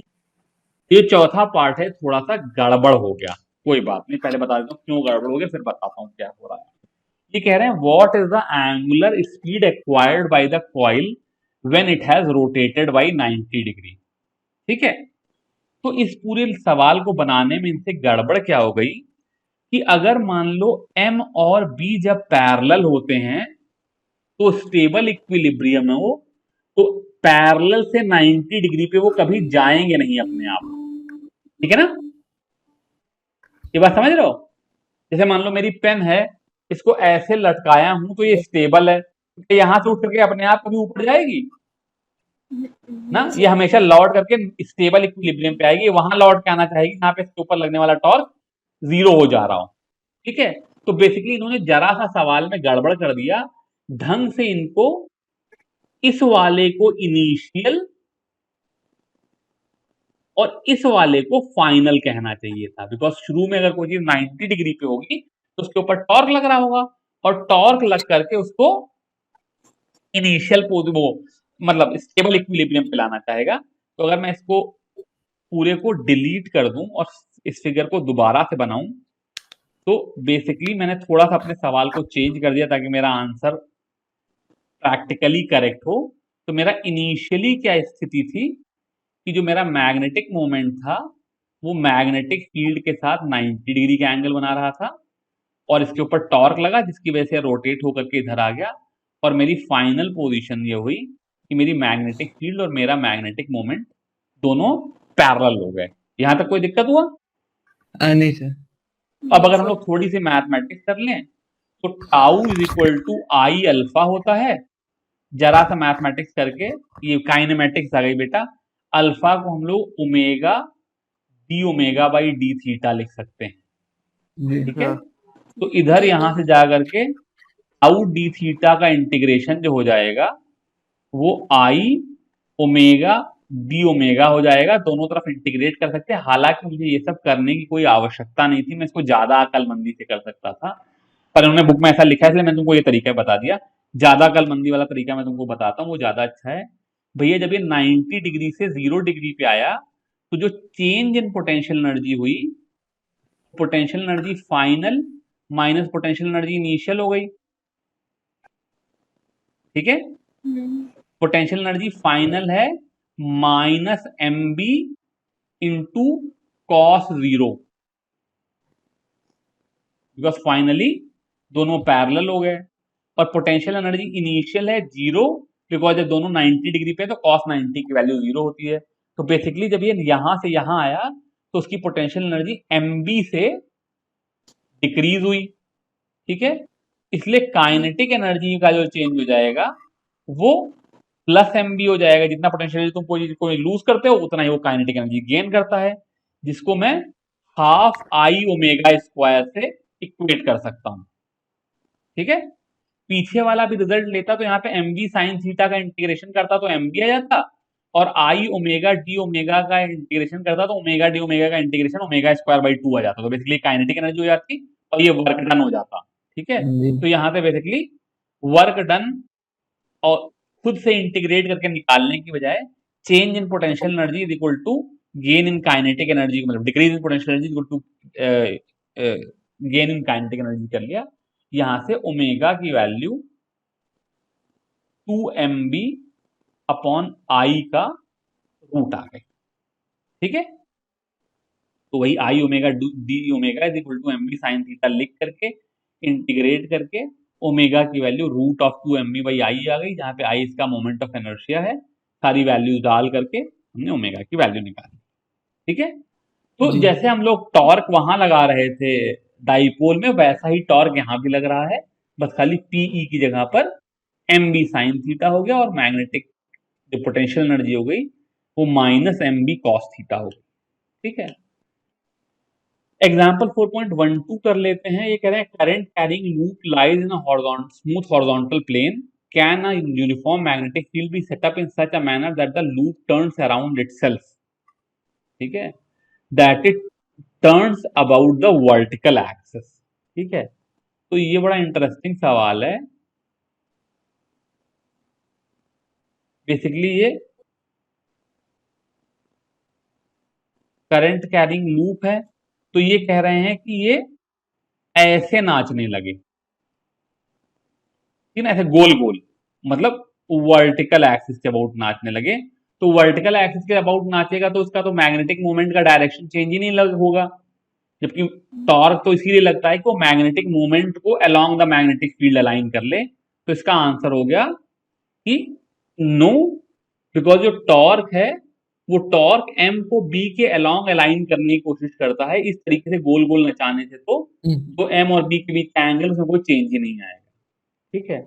Speaker 1: ये चौथा पार्ट है थोड़ा सा गड़बड़ हो गया। कोई बात नहीं, पहले बता देता हूँ क्यों गड़बड़ हो गया फिर बताता हूँ क्या हो रहा है। ये कह रहे हैं what is the angular speed acquired by the coil when it has rotated bye 90 degree. ठीक है, तो इस पूरे सवाल को बनाने में इनसे गड़बड़ क्या हो गई कि अगर मान लो एम और बी जब पैरेलल होते हैं तो स्टेबल इक्विलिब्रियम में वो, तो पैरेलल से 90 डिग्री पे वो कभी जाएंगे नहीं अपने आप। ठीक है ना, ये बात समझ रहे हो? जैसे मान लो मेरी पेन है, इसको ऐसे लटकाया हूं तो ये स्टेबल है, तो यहां से उठ करके अपने आप कभी ऊपर जाएगी ना,
Speaker 3: नहीं
Speaker 1: ये
Speaker 3: सर।
Speaker 1: हमेशा लौट करके स्टेबल इक्विलिब्रियम पे आएगी, वहां लौट के आना चाहेगी जहां पे इसके ऊपर लगने वाला टॉर्क 0 हो जा रहा हो। ठीक है, तो बेसिकली इन्होंने जरा सा सवाल में गड़बड़ कर दिया, ढंग से इनको इस वाले को इनिशियल और इस वाले को फाइनल कहना चाहिए था, बिकॉज शुरू में अगर कोई चीज 90 डिग्री पे होगी तो उसके ऊपर टॉर्क लग रहा होगा और टॉर्क लग करके उसको इनिशियल वो मतलब स्टेबल इक्विलिब्रियम पे लाना चाहेगा। तो अगर मैं इसको पूरे को डिलीट कर दूं और इस फिगर को दोबारा से बनाऊं, तो बेसिकली मैंने थोड़ा सा अपने सवाल को चेंज कर दिया ताकि मेरा आंसर प्रैक्टिकली करेक्ट हो। तो मेरा इनिशियली क्या स्थिति थी कि जो मेरा मैग्नेटिक मोमेंट था वो मैग्नेटिक फील्ड के साथ 90 डिग्री का एंगल बना रहा था, और इसके ऊपर टॉर्क लगा जिसकी वजह से रोटेट होकर के इधर आ गया, और मेरी फाइनल पोजीशन ये हुई कि मेरी मैग्नेटिक फील्ड और मेरा मैग्नेटिक मोमेंट दोनों पैरेलल हो गए। यहां तक कोई दिक्कत हुआ?
Speaker 2: नहीं सर।
Speaker 1: अब अगर हम लोग थोड़ी सी मैथमेटिक्स कर लें तो tau is equal to I alpha होता है। जरा सा मैथमेटिक्स करके, ये काइनेमेटिक्स आ गई बेटा, अल्फा को हम लोग omega D omega by D theta लिख सकते हैं,
Speaker 2: जी
Speaker 1: ठीक है। तो इधर यहां से जा करके टाउ डी थीटा का इंटीग्रेशन जो हो जाएगा वो आई ओमेगा डी ओमेगा हो जाएगा, दोनों तरफ इंटीग्रेट कर सकते हैं। हालांकि मुझे ये सब करने की कोई आवश्यकता नहीं थी, मैं इसको ज्यादा अकलमंदी से कर सकता था, पर उन्होंने बुक में ऐसा लिखा है इसलिए मैंने तुमको ये तरीका बता दिया। ज्यादा अकलमंदी वाला तरीका मैं तुमको बताता हूँ, वो ज्यादा अच्छा है। भैया जब ये 90 डिग्री से 0 डिग्री पे आया तो जो चेंज इन पोटेंशियल एनर्जी हुई, potential energy final minus potential energy initial हो गई, ठीक है। पोटेंशियल एनर्जी फाइनल है minus M B into cos 0, because finally दोनों पैरेलल हो गए। और पोटेंशियल एनर्जी इनिशियल है 0, बिकॉज जब दोनों 90 डिग्री पे तो कॉस 90 की वैल्यू 0 होती है। तो बेसिकली जब ये यहां से यहां आया तो उसकी पोटेंशियल एनर्जी एम बी से डिक्रीज हुई, ठीक है। इसलिए काइनेटिक एनर्जी का जो चेंज हो जाएगा वो प्लस एम बी हो जाएगा। जितना पोटेंशियल एनर्जी तुम कोई लूज करते हो उतना ही वो काइनेटिक एनर्जी गेन करता है, जिसको मैं हाफ आई ओमेगा स्क्वायर से इक्वेट कर सकता हूं, ठीक है। पीछे वाला भी रिजल्ट लेता तो यहाँ पे एम बी साइन थीटा का इंटीग्रेशन करता तो एम बी आ जाता, और आई ओमेगा डी ओमेगा का इंटीग्रेशन करता तो ओमेगा डी ओमेगा का इंटीग्रेशन ओमेगा स्क्वायर बाई 2 आ जाता। तो बेसिकली काइनेटिक एनर्जी हो जाती और ये वर्क डन हो जाता, ठीक है। तो यहाँ पे बेसिकली वर्क डन और खुद से इंटीग्रेट करके निकालने की बजाय change in potential energy is equal to gain in kinetic energy, मतलब decrease in potential energy equal to gain in kinetic energy कर लिया। यहां से ओमेगा की वैल्यू 2mb अपॉन आई का रूट आ गई, ठीक है। तो वही I omega D omega is equal to M B sine theta लिख करके इंटीग्रेट करके ओमेगा की value root of 2mb by I आ गई, जहां पे आई इसका मोमेंट ऑफ इनर्शिया है। सारी वैल्यूज डाल करके हमने ओमेगा की वैल्यू निकाली, ठीक है। तो जैसे हम लोग टॉर्क वहां लगा रहे थे डाइपोल में, वैसा ही टॉर्क यहां भी लग रहा है, बस खाली पीई की जगह पर एम बी साइन थीटा हो गया, और मैग्नेटिक जो पोटेंशियल एनर्जी हो गई वो minus M B cos theta हो गई, ठीक है। एग्जाम्पल 4.12 कर लेते हैं। ये कह रहे हैं current carrying loop lies in smooth horizontal plane, can a uniform magnetic field be set up in such a manner that the loop turns around itself, ठीक है, that it turns about the vertical axis, ठीक है। तो ये बड़ा interesting सवाल है। Basically ये करंट कैरिंग लूप है, तो ये कह रहे हैं कि ये ऐसे नाचने लगे, ठीक है, ऐसे गोल गोल, मतलब वर्टिकल एक्सिस के अबाउट नाचने लगे। तो वर्टिकल एक्सिस के अबाउट नाचेगा तो उसका तो मैग्नेटिक मोमेंट का डायरेक्शन चेंज ही नहीं होगा, जबकि टॉर्क तो इसीलिए लगता है कि वो मैग्नेटिक मोमेंट को along the magnetic field align कर ले। तो इसका आंसर हो गया कि नो, बिकॉज जो टॉर्क है वो टॉर्क एम को बी के अलोंग अलाइन करने की कोशिश करता है इस तरीके से गोल गोल नचाने से, तो जो एम और बी के बीच का एंगल उसमें कोई चेंज ही नहीं आएगा, ठीक है।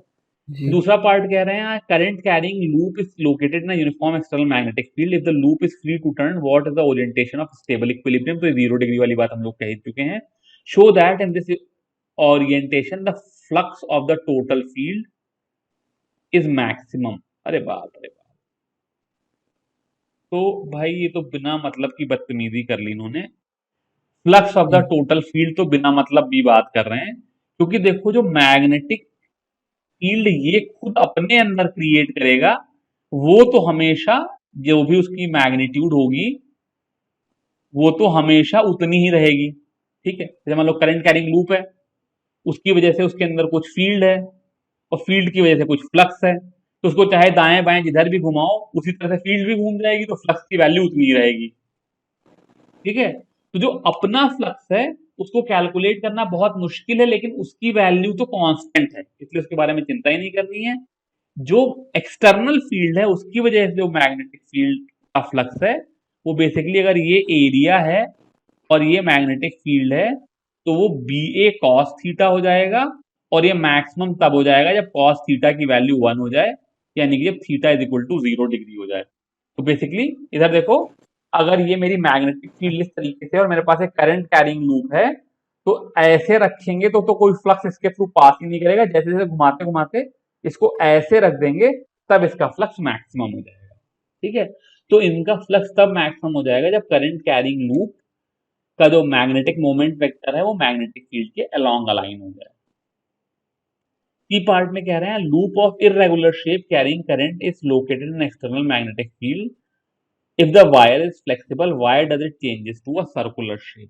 Speaker 1: दूसरा पार्ट कह रहे हैं current carrying loop is located in uniform external magnetic field, if the loop is free to turn what is the orientation of stable equilibrium. तो 0 डिग्री वाली बात हम लोग कह चुके हैं। Show that in this orientation the flux of the total field is maximum. अरे बाप रे बाप, तो भाई ये तो बिना मतलब की बदतमीजी कर ली इन्होंने। Flux of the total field तो बिना मतलब भी बात कर रहे हैं, क्योंकि देखो जो मैग्नेटिक फील्ड ये खुद अपने अंदर क्रिएट करेगा वो तो हमेशा जो भी उसकी मैग्नीट्यूड होगी वो तो हमेशा उतनी ही रहेगी। ठीक है, जैसे मान लो करंट कैरिंग लूप है, उसकी वजह से उसके अंदर कुछ फील्ड है और फील्ड की वजह से कुछ फ्लक्स है, तो उसको चाहे दाएं बाएं जिधर भी घुमाओ उसी तरह से फील्ड भी घूम जाएगी, तो फ्लक्स की वैल्यू उतनी ही रहेगी। ठीक है, तो जो अपना फ्लक्स है उसको कैलकुलेट करना बहुत मुश्किल है, लेकिन उसकी वैल्यू तो कांस्टेंट है, इसलिए उसके बारे में चिंता ही नहीं करनी है। जो एक्सटर्नल फील्ड है उसकी वजह से जो मैग्नेटिक फील्ड का फ्लक्स है, वो बेसिकली अगर ये एरिया है और ये मैग्नेटिक फील्ड है, तो वो बी ए कॉस थीटा हो जाएगा, और ये मैक्सिमम तब हो जाएगा जब कॉस थीटा की वैल्यू 1 हो जाए, यानी कि जब theta is equal to 0 degree हो जाए। तो बेसिकली इधर देखो, अगर ये मेरी मैग्नेटिक फील्ड इस तरीके से और मेरे पास एक करंट कैरिंग लूप है, तो ऐसे रखेंगे तो कोई फ्लक्स इसके थ्रू पास ही नहीं करेगा, जैसे जैसे घुमाते घुमाते इसको ऐसे रख देंगे तब इसका फ्लक्स मैक्सिमम हो जाएगा। ठीक है, तो इनका फ्लक्स तब मैक्सिमम हो जाएगा जब करंट कैरिंग लूप का जो मैग्नेटिक मोमेंट वेक्टर है वो मैग्नेटिक फील्ड के अलोंग अलाइन हो जाए। सी पार्ट में कह रहे हैं loop of irregular shape carrying current is located in external magnetic field, if the wire is flexible why does it changes to a circular shape.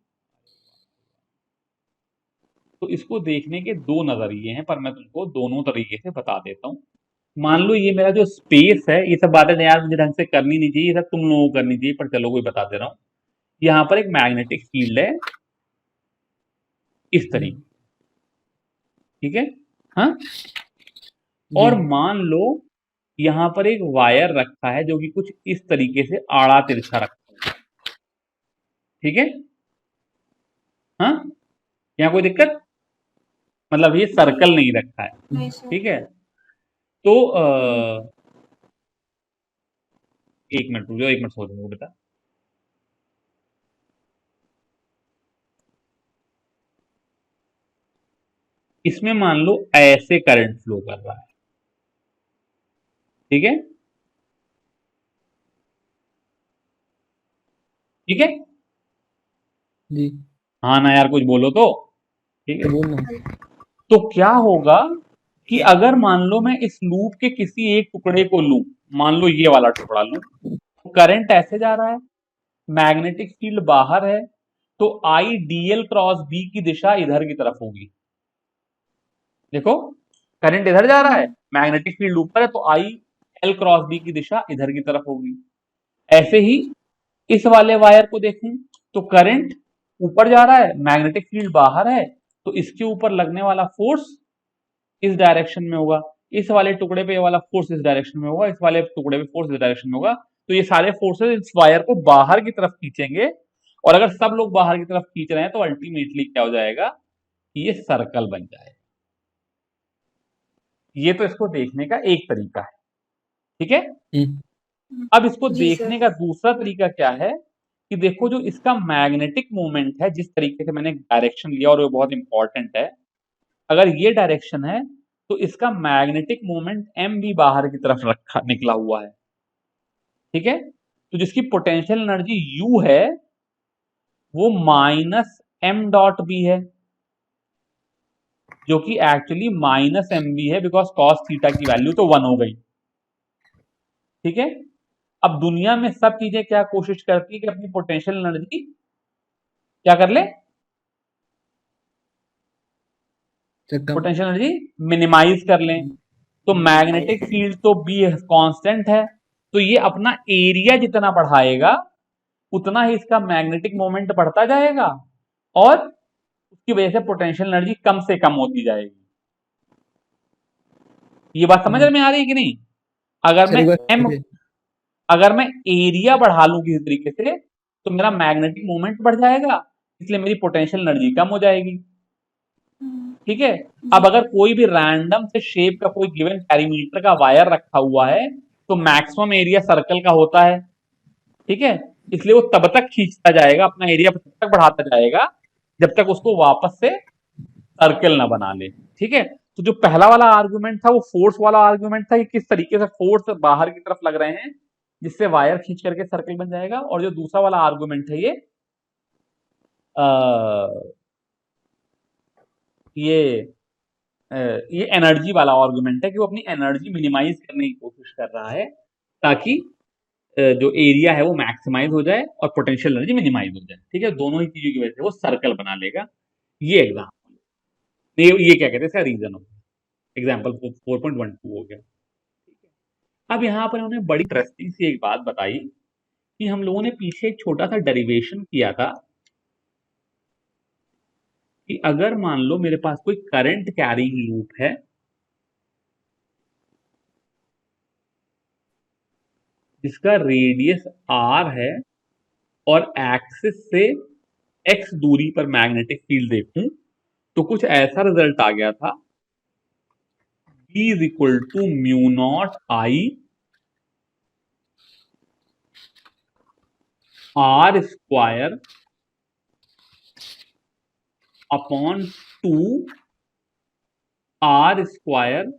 Speaker 1: तो इसको देखने के दो नजरिए हैं, पर मैं तुमको दोनों तरीके से बता देता हूं। मान लो ये मेरा जो स्पेस है, ये सब बातें यार मुझे ढंग से करनी नहीं चाहिए, ये सब तुम लोगों को करनी चाहिए, पर चलो कोई बता दे रहा हूं। यहां पर एक मैग्नेटिक फील्ड है इस तरीके, ठीक है, हाँ, और
Speaker 2: जी
Speaker 1: मान लो यहां पर एक वायर रखा है जो कि कुछ इस तरीके से आड़ा तिरछा रखा है। ठीक है, हाँ, यहाँ कोई दिक्कत, मतलब ये सर्कल नहीं रखा है।
Speaker 3: नहीं सर।
Speaker 1: ठीक है, तो
Speaker 3: हम्म,
Speaker 1: एक मिनट रुक जाओ, एक मिनट सोचने को बेटा। इसमें मान लो ऐसे करंट फ्लो कर रहा है। ठीक है, ठीक है,
Speaker 2: जी
Speaker 1: हाँ ना यार, कुछ बोलो तो। ठीक है,
Speaker 2: बोलना
Speaker 1: तो क्या होगा कि अगर मान लो मैं इस लूप के किसी एक टुकड़े को लूं, मान लो ये वाला टुकड़ा लूं, तो करंट ऐसे जा रहा है, मैग्नेटिक फील्ड बाहर है, तो आई डीएल क्रॉस बी की दिशा इधर की तरफ होगी। देखो, करंट इधर जा रहा है, मैग्नेटिक फील्ड ऊपर है, तो आई एल क्रॉस बी की दिशा इधर की तरफ होगी। ऐसे ही इस वाले वायर को देखूं, तो करंट ऊपर जा रहा है, मैग्नेटिक फील्ड बाहर है, तो इसके ऊपर लगने वाला फोर्स इस डायरेक्शन में होगा, इस वाले टुकड़े पे ये वाला फोर्स इस डायरेक्शन में होगा, इस वाले टुकड़े पे फोर्स इस डायरेक्शन में होगा। तो ये सारे फोर्सेस इस वायर को बाहर की तरफ खींचेंगे, और अगर सब लोग बाहर की तरफ खींच रहे हैं तो अल्टीमेटली क्या हो जाएगा कि ये सर्कल बन जाएगा। ये तो इसको देखने का एक तरीका है। ठीक है, अब इसको
Speaker 3: जी सर।
Speaker 1: देखने का दूसरा तरीका क्या है कि देखो, जो इसका मैग्नेटिक मोमेंट है, जिस तरीके से मैंने डायरेक्शन लिया और वो बहुत इंपॉर्टेंट है, अगर ये डायरेक्शन है तो इसका मैग्नेटिक मोमेंट एम भी बाहर की तरफ रखा निकला हुआ है। ठीक है, तो जिसकी पोटेंशियल एनर्जी यू है वो माइनस एम डॉट बी है, जो कि एक्चुअली माइनस एम बी है, बिकॉज कॉस थीटा की वैल्यू तो 1 हो गई। ठीक है, अब दुनिया में सब चीजें क्या कोशिश करती है कि अपनी पोटेंशियल एनर्जी क्या कर ले, पोटेंशियल एनर्जी मिनिमाइज कर लें। तो मैग्नेटिक फील्ड तो बी कांस्टेंट है, तो ये अपना एरिया जितना बढ़ाएगा उतना ही इसका मैग्नेटिक मोमेंट बढ़ता जाएगा, और उसकी वजह से पोटेंशियल एनर्जी कम से कम होती जाएगी। ये बात समझ में आ रही है कि नहीं? अगर
Speaker 2: सर
Speaker 1: मैं
Speaker 2: एक बार
Speaker 1: एम, अगर मैं एरिया बढ़ा लूं किसी तरीके से, तो मेरा मैग्नेटिक मोमेंट बढ़ जाएगा, इसलिए मेरी पोटेंशियल एनर्जी कम हो जाएगी। ठीक है, अब
Speaker 3: जी।
Speaker 1: अगर कोई भी रैंडम से शेप का कोई गिवन पेरीमीटर का वायर रखा हुआ है, तो मैक्सिमम एरिया सर्कल का होता है। ठीक है, इसलिए वो तब तक खींचता जाएगा, अपना एरिया तब तक बढ़ाता जाएगा जब तक उसको वापस से सर्कल ना बना ले। ठीक है, तो जो पहला वाला आर्गुमेंट था वो फोर्स वाला आर्गुमेंट था कि किस तरीके से फोर्स बाहर की तरफ लग रहे हैं जिससे वायर खींच करके सर्कल बन जाएगा, और जो दूसरा वाला आर्गुमेंट है ये ये एनर्जी वाला आर्गुमेंट है कि वो अपनी एनर्जी मिनिमाइज करने की कोशिश कर रहा है, ताकि जो एरिया है वो मैक्सिमाइज हो जाए और पोटेंशियल एनर्जी मिनिमाइज हो जाए। ठीक है, दोनों ही चीजों की वजह से वो सर्कल बना लेगा। ये एग्जाम्पल, ये क्या कहते हैं, इसका रीजन हो गया। एग्जाम्पल 4.12 हो गया। अब यहाँ पर उन्होंने बड़ी इंटरेस्टिंग सी एक बात बताई कि हम लोगों ने पीछे एक छोटा सा डेरिवेशन किया था कि अगर मान लो मेरे पास कोई करंट कैरिंग लूप है जिसका रेडियस r है और एक्सिस से x दूरी पर मैग्नेटिक फील्ड देखूं तो कुछ ऐसा रिजल्ट आ गया था, B is equal to mu naught I R square upon 2 R square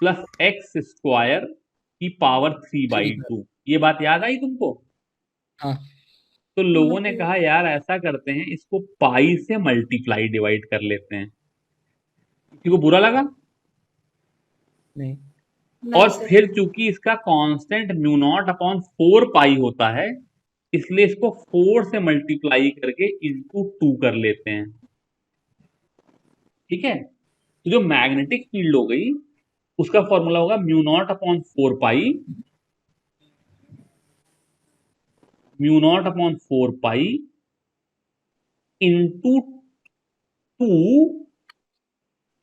Speaker 1: plus X square की पावर 3/2। ये बात याद आई तुमको?
Speaker 2: हाँ
Speaker 1: तो लोगों ने कहा यार ऐसा करते हैं, इसको पाई से मल्टीप्लाई डिवाइड कर लेते हैं। किसी को बुरा लगा?
Speaker 2: नहीं
Speaker 1: और फिर चूंकि इसका कांस्टेंट म्यू नॉट अपॉन 4 पाई होता है, इसलिए इसको 4 से मल्टीप्लाई करके इंटू 2 कर लेते हैं। ठीक है, तो जो मैग्नेटिक फील्ड हो गई उसका फॉर्मूला होगा mu naught upon 4 pi, mu naught upon 4 pi into 2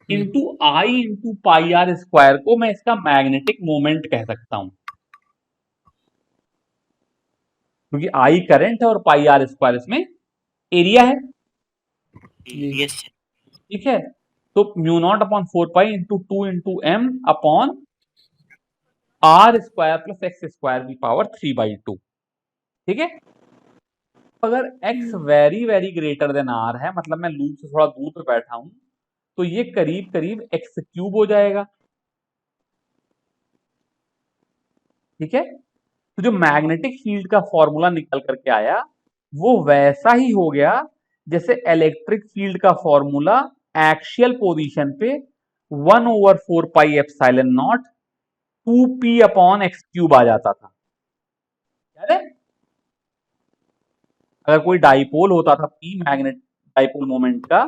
Speaker 1: into I into pi R square को मैं इसका मैग्नेटिक मोमेंट कह सकता हूं, क्योंकि आई करंट है और पाई आर स्क्वायर इसमें एरिया है। ठीक है, तो mu naught upon 4 pi into 2 into M upon R square plus X square की पावर 3/2। ठीक है, अगर x very very greater than r है, मतलब मैं लूप से थोड़ा दूर पे बैठा हूं, तो ये करीब करीब x क्यूब हो जाएगा। ठीक है, तो जो मैग्नेटिक फील्ड का फॉर्मूला निकल करके आया वो वैसा ही हो गया जैसे इलेक्ट्रिक फील्ड का फॉर्मूला एक्सियल पोजीशन पे 1/4 pi epsilon naught 2p upon X cube आ जाता था। याद है? अगर कोई डाइपोल होता था p मैग्नेट डाइपोल मोमेंट का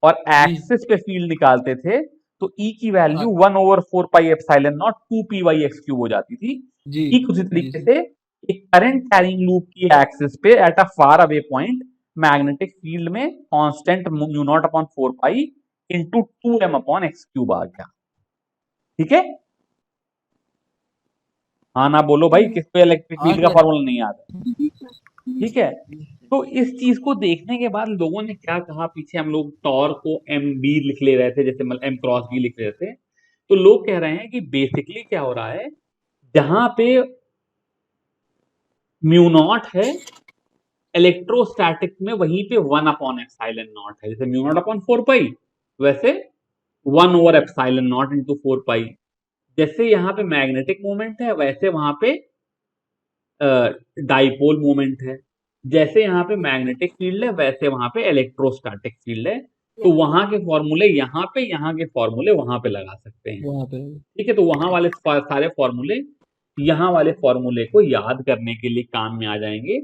Speaker 1: और एक्सिस पे फील्ड निकालते थे तो E की value 1/4 pi epsilon not 2p/x³ हो जाती थी। ठीक उसी तरीके से एक करंट कैरिंग लूप की एक्सिस पे at a far away point magnetic field में constant mu naught upon 4 pi into 2m upon x³ आ गया। ठीक है, हाँ ना बोलो भाई, किस पे इलेक्ट्रिक फील्ड का फॉर्मूला नहीं आता? ठीक है, तो इस चीज को देखने के बाद लोगों ने क्या कहा, पीछे हम लोग टॉर्क को एम बी लिख ले रहे थे, जैसे एम क्रॉस बी लिख रहे थे, तो लोग कह रहे हैं कि बेसिकली क्या हो रहा है, जहां पे म्यू नॉट है इलेक्ट्रोस्टैटिक में वहीं पे 1/एप्सिलॉन नॉट है। जैसे म्यू नॉट अपॉन 4 पाई वैसे 1/एप्सिलॉन नॉट इंटू 4 पाई। जैसे यहाँ पे मैग्नेटिक मोमेंट है वैसे वहां पे डाइपोल मोमेंट है। जैसे यहाँ पे मैग्नेटिक फील्ड है वैसे वहां पे इलेक्ट्रोस्टैटिक फील्ड है। तो वहां के फॉर्मूले यहाँ पे, यहाँ के फॉर्मूले वहां पे लगा सकते हैं।
Speaker 2: वहां पे
Speaker 1: ठीक है, तो वहां वाले सारे फॉर्मूले यहाँ वाले फॉर्मूले को याद करने के लिए काम में आ जाएंगे,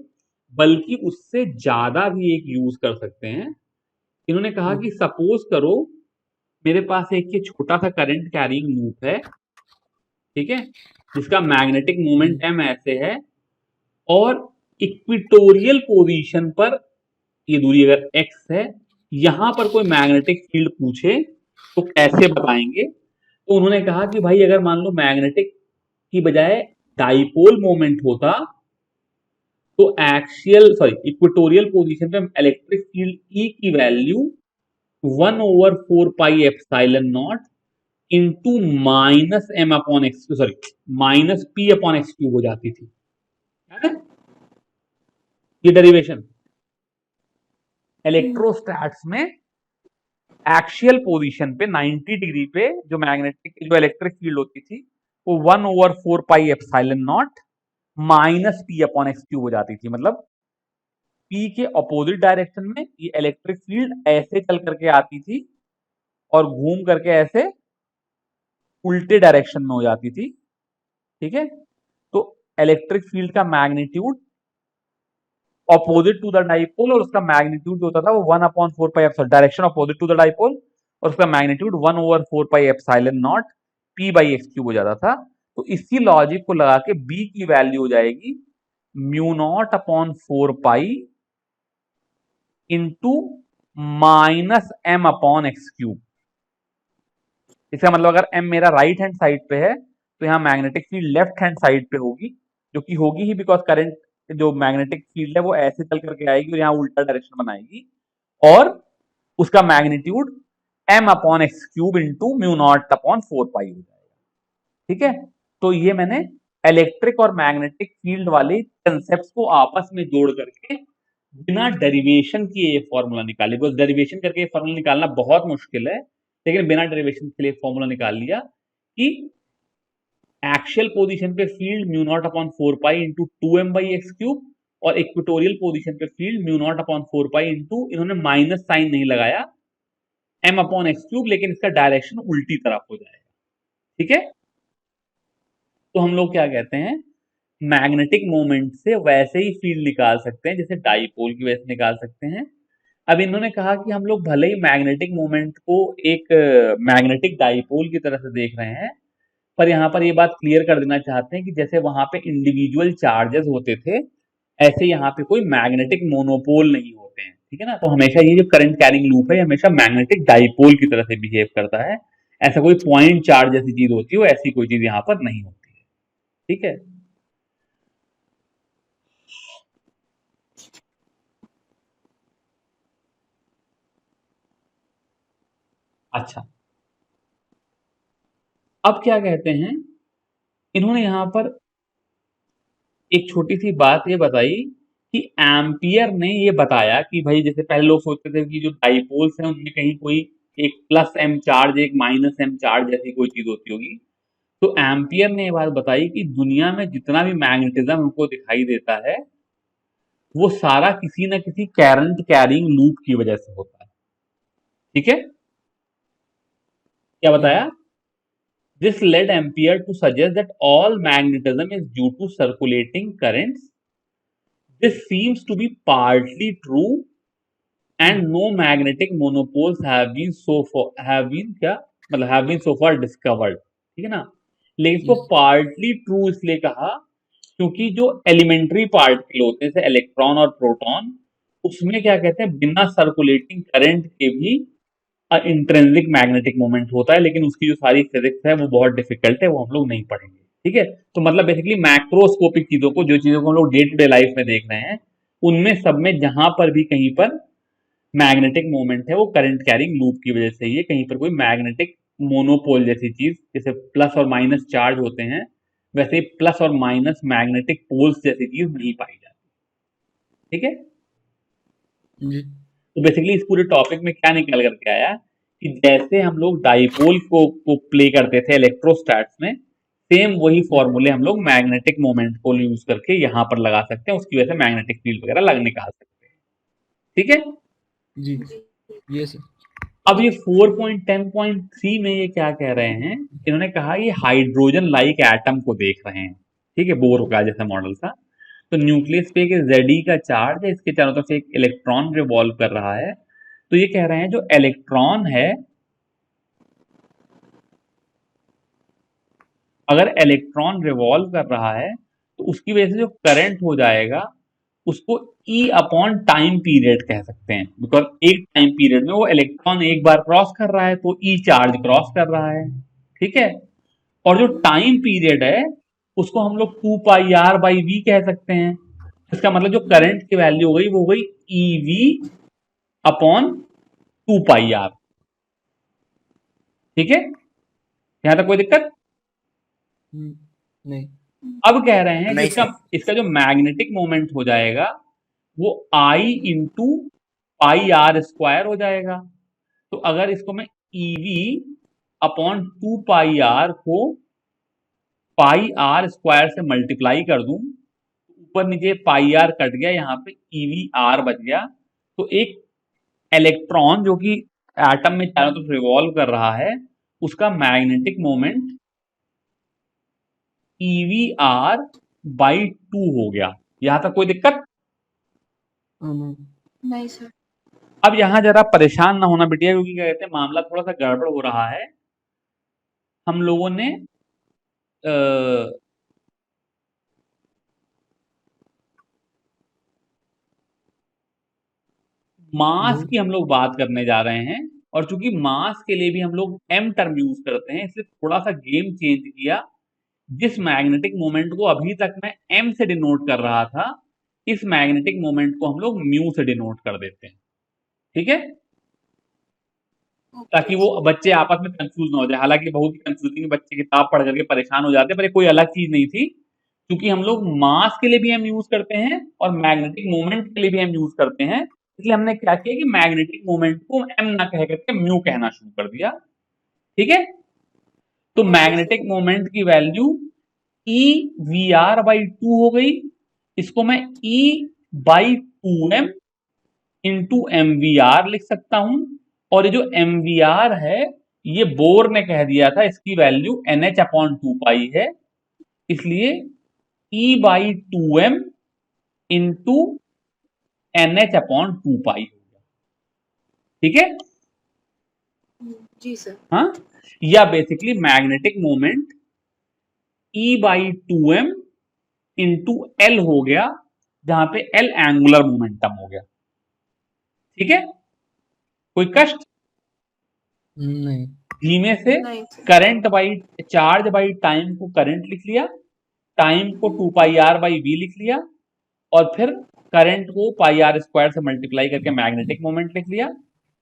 Speaker 1: बल्कि उससे ज्यादा भी एक यूज कर सकते हैं। इन्होंने कहा कि सपोज करो मेरे पास एक ये छोटा सा करंट कैरिंग लूप है, ठीक है, जिसका मैग्नेटिक मोमेंट m ऐसे है और इक्विटोरियल पोजीशन पर ये दूरी अगर x है, यहां पर कोई मैग्नेटिक फील्ड पूछे तो कैसे बताएंगे? तो उन्होंने कहा कि भाई अगर मान लो मैग्नेटिक की बजाय डाइपोल मोमेंट होता तो इक्वेटोरियल पोजीशन पे इलेक्ट्रिक फील्ड E की value 1/4 pi epsilon not into minus p upon x³ हो जाती थी। है ये डेरिवेशन इलेक्ट्रोस्टैट्स में एक्सियल पोजीशन पे 90 डिग्री पे जो इलेक्ट्रिक फील्ड होती थी वो 1/4 pi epsilon not minus p upon x³ हो जाती थी। मतलब p के अपोजिट डायरेक्शन में ये इलेक्ट्रिक फील्ड ऐसे चल करके आती थी और घूम करके ऐसे उल्टे डायरेक्शन में हो जाती थी। ठीक है, तो इलेक्ट्रिक फील्ड का magnitude opposite to the dipole, और उसका मैग्नीट्यूड जो होता था वो 1/4 direction opposite to the dipole, और उसका magnitude 1/4 p by X cube हो जाता था। तो इसी लॉजिक को लगा के b की वैल्यू हो जाएगी μ0/4 इंटू -m/x³। इसका मतलब अगर m मेरा राइट हैंड साइड पे है तो यहाँ magnetic field left hand side पे होगी, जो कि होगी ही बिकॉज करंट जो मैग्नेटिक फील्ड है वो ऐसे चल करके आएगी और यहाँ उल्टा डायरेक्शन बनाएगी, और उसका मैग्नीट्यूड m/x³ इंटू μ0/4 हो जाएगा। ठीक है, तो ये मैंने इलेक्ट्रिक और मैग्नेटिक फील्ड वाले कंसेप्ट को आपस में जोड़ करके बिना डेरिवेशन किए ये फॉर्मूला निकाले। बिकॉज डेरिवेशन करके ये फॉर्मूला निकालना बहुत मुश्किल है, लेकिन बिना डेरिवेशन के लिए फॉर्मूला निकाल लिया कि एक्सियल पोजीशन पे फील्ड μ0/4 इंटू 2m/x³ और इक्वेटोरियल पोजीशन पे फील्ड μ0/4 इंटू, इन्होंने माइनस साइन नहीं लगाया, m/x³, लेकिन इसका डायरेक्शन उल्टी तरफ हो जाएगा। ठीक है, तो हम लोग क्या कहते हैं, मैग्नेटिक मोमेंट से वैसे ही फील्ड निकाल सकते हैं जैसे डाइपोल की वजह से निकाल सकते हैं। अब इन्होंने कहा कि हम लोग भले ही मैग्नेटिक मोमेंट को एक मैग्नेटिक डाइपोल की तरह से देख रहे हैं, पर यहाँ पर ये बात क्लियर कर देना चाहते हैं कि जैसे वहां पे इंडिविजुअल चार्जेस होते थे, ऐसे यहाँ पे कोई मैग्नेटिक मोनोपोल नहीं होते हैं। ठीक है ना, तो हमेशा ये जो करंट कैरिंग लूप है ये हमेशा मैग्नेटिक डाइपोल की तरह से बिहेव करता है। ऐसा कोई पॉइंट चार्ज जैसी चीज होती है, ऐसी कोई चीज यहाँ पर नहीं होती है। ठीक है, अच्छा, अब क्या कहते हैं, इन्होंने यहां पर एक छोटी सी बात ये बताई कि एम्पियर ने ये बताया कि भाई जैसे पहले लोग सोचते थे कि जो डाइपोल्स हैं उनमें कहीं कोई एक प्लस एम चार्ज एक माइनस एम चार्ज जैसी कोई चीज होती होगी। तो एम्पियर ने ये बात बताई कि दुनिया में जितना भी मैग्नेटिज्म हमको दिखाई देता है वो सारा किसी न किसी करंट कैरिंग लूप की वजह से होता है। ठीक है, क्या बताया? This led Ampere to suggest that all magnetism is due to circulating currents. This seems to be partly true, and no magnetic monopoles have been so far discovered. ठीक है ना, लेकिन इसको partly true इसलिए कहा क्योंकि जो एलिमेंट्री पार्टिकल होते हैं जैसे इलेक्ट्रॉन और प्रोटॉन, उसमें क्या कहते हैं, बिना सर्कुलेटिंग करंट के भी इंट्रिंसिक मैग्नेटिक मोमेंट होता है, लेकिन उसकी जो सारी फिजिक्स है वो बहुत डिफिकल्ट है, वो हम लोग नहीं पढ़ेंगे। ठीक है, तो मतलब बेसिकली मैक्रोस्कोपिक चीजों को, जो चीजों को हम लोग डे टू डे लाइफ में देख रहे हैं, उनमें सब में जहां पर भी कहीं पर मैग्नेटिक मोमेंट है वो करंट कैरिंग लूप की वजह से ही है। कहीं पर कोई मैग्नेटिक मोनोपोल जैसी चीज, जैसे प्लस और माइनस चार्ज होते हैं, वैसे ही प्लस और माइनस मैग्नेटिक पोल्स जैसी चीज नहीं पाई जाती। ठीक है, तो बेसिकली इस पूरे टॉपिक में क्या निकल करके आया कि जैसे हम लोग डाइपोल को प्ले करते थे इलेक्ट्रोस्टैट्स में, सेम वही फॉर्मूले हम लोग मैग्नेटिक मोमेंट को यूज करके यहाँ पर लगा सकते हैं, उसकी वजह से मैग्नेटिक फील्ड वगैरह निकाल सकते हैं। ठीक है
Speaker 2: जी, ये सर।
Speaker 1: अब ये 4.10.3 में ये क्या कह रहे हैं, इन्होंने कहा ये हाइड्रोजन लाइक एटम को देख रहे हैं। ठीक है, बोर का जैसा मॉडल था, तो न्यूक्लियस पे एक Zd का चार्ज है, इसके चारों तरफ से एक इलेक्ट्रॉन रिवॉल्व कर रहा है। तो ये कह रहे हैं जो इलेक्ट्रॉन है, अगर इलेक्ट्रॉन रिवॉल्व कर रहा है तो उसकी वजह से जो करंट हो जाएगा उसको E अपॉन टाइम पीरियड कह सकते हैं, बिकॉज एक टाइम पीरियड में वो इलेक्ट्रॉन एक बार क्रॉस कर रहा है तो E चार्ज क्रॉस कर रहा है। ठीक है, और जो टाइम पीरियड है उसको हम लोग 2πr/v कह सकते हैं। इसका मतलब जो करंट की वैल्यू हो गई वो हो गई EV अपॉन 2πr। ठीक है, यहां तक कोई दिक्कत
Speaker 2: नहीं।
Speaker 1: अब कह रहे हैं इसका जो मैग्नेटिक मोमेंट हो जाएगा वो I इंटू πr² हो जाएगा। तो अगर इसको मैं EV अपॉन 2πr को πr² से मल्टीप्लाई कर दूं, ऊपर नीचे πr कट गया, यहाँ पे EVr बच गया। तो एक इलेक्ट्रॉन जो कि एटम में चारों तरफ रिवॉल्व कर रहा है, उसका मैग्नेटिक मोमेंट EVr बाई 2 हो गया। यहां तक कोई दिक्कत?
Speaker 2: नहीं।
Speaker 3: नहीं सर।
Speaker 1: अब यहां जरा परेशान ना होना बिटिया, क्योंकि क्या कहते हैं मामला थोड़ा सा गड़बड़ हो रहा है। हम लोगों ने मास की हम लोग बात करने जा रहे हैं, और चूंकि मास के लिए भी हम लोग m टर्म यूज करते हैं, इसलिए थोड़ा सा गेम चेंज किया। जिस मैग्नेटिक मोमेंट को अभी तक मैं m से डिनोट कर रहा था, इस मैग्नेटिक मोमेंट को हम लोग म्यू से डिनोट कर देते हैं। ठीक है, ताकि वो बच्चे आपस में कंफ्यूज ना हो जाए। हालांकि बहुत ही कंफ्यूजिंग, बच्चे किताब पढ़ करके परेशान हो जाते हैं, पर ये कोई अलग चीज नहीं थी। क्योंकि हम लोग मास के लिए भी हम यूज करते हैं और मैग्नेटिक मोमेंट के लिए भी हम यूज करते हैं, इसलिए हमने क्या किया कि मैग्नेटिक मोमेंट को m ना कह करके म्यू कहना शुरू कर दिया। ठीक है, तो मैग्नेटिक मोमेंट की value E V R by 2 हो गई। इसको मैं E by 2m into M V R लिख सकता हूं। और ये जो एम वी आर है, ये बोर ने कह दिया था इसकी वैल्यू NH अपॉन 2 पाई है, इसलिए E by 2m into NH upon 2 pi हो गया। ठीक है,
Speaker 3: जी सर।
Speaker 1: हाँ, या basically magnetic moment E by 2m into L हो गया, जहां पे एल एंगुलर मोमेंटम हो गया। ठीक है, कोई कष्ट?
Speaker 2: नहीं।
Speaker 1: धीमे से
Speaker 3: नहीं sir.
Speaker 1: Current by charge by time को करंट लिख लिया, टाइम को 2 पाई आर बाई वी लिख लिया, और फिर करंट को पाई आर स्क्वायर से मल्टीप्लाई करके मैग्नेटिक मोमेंट लिख लिया,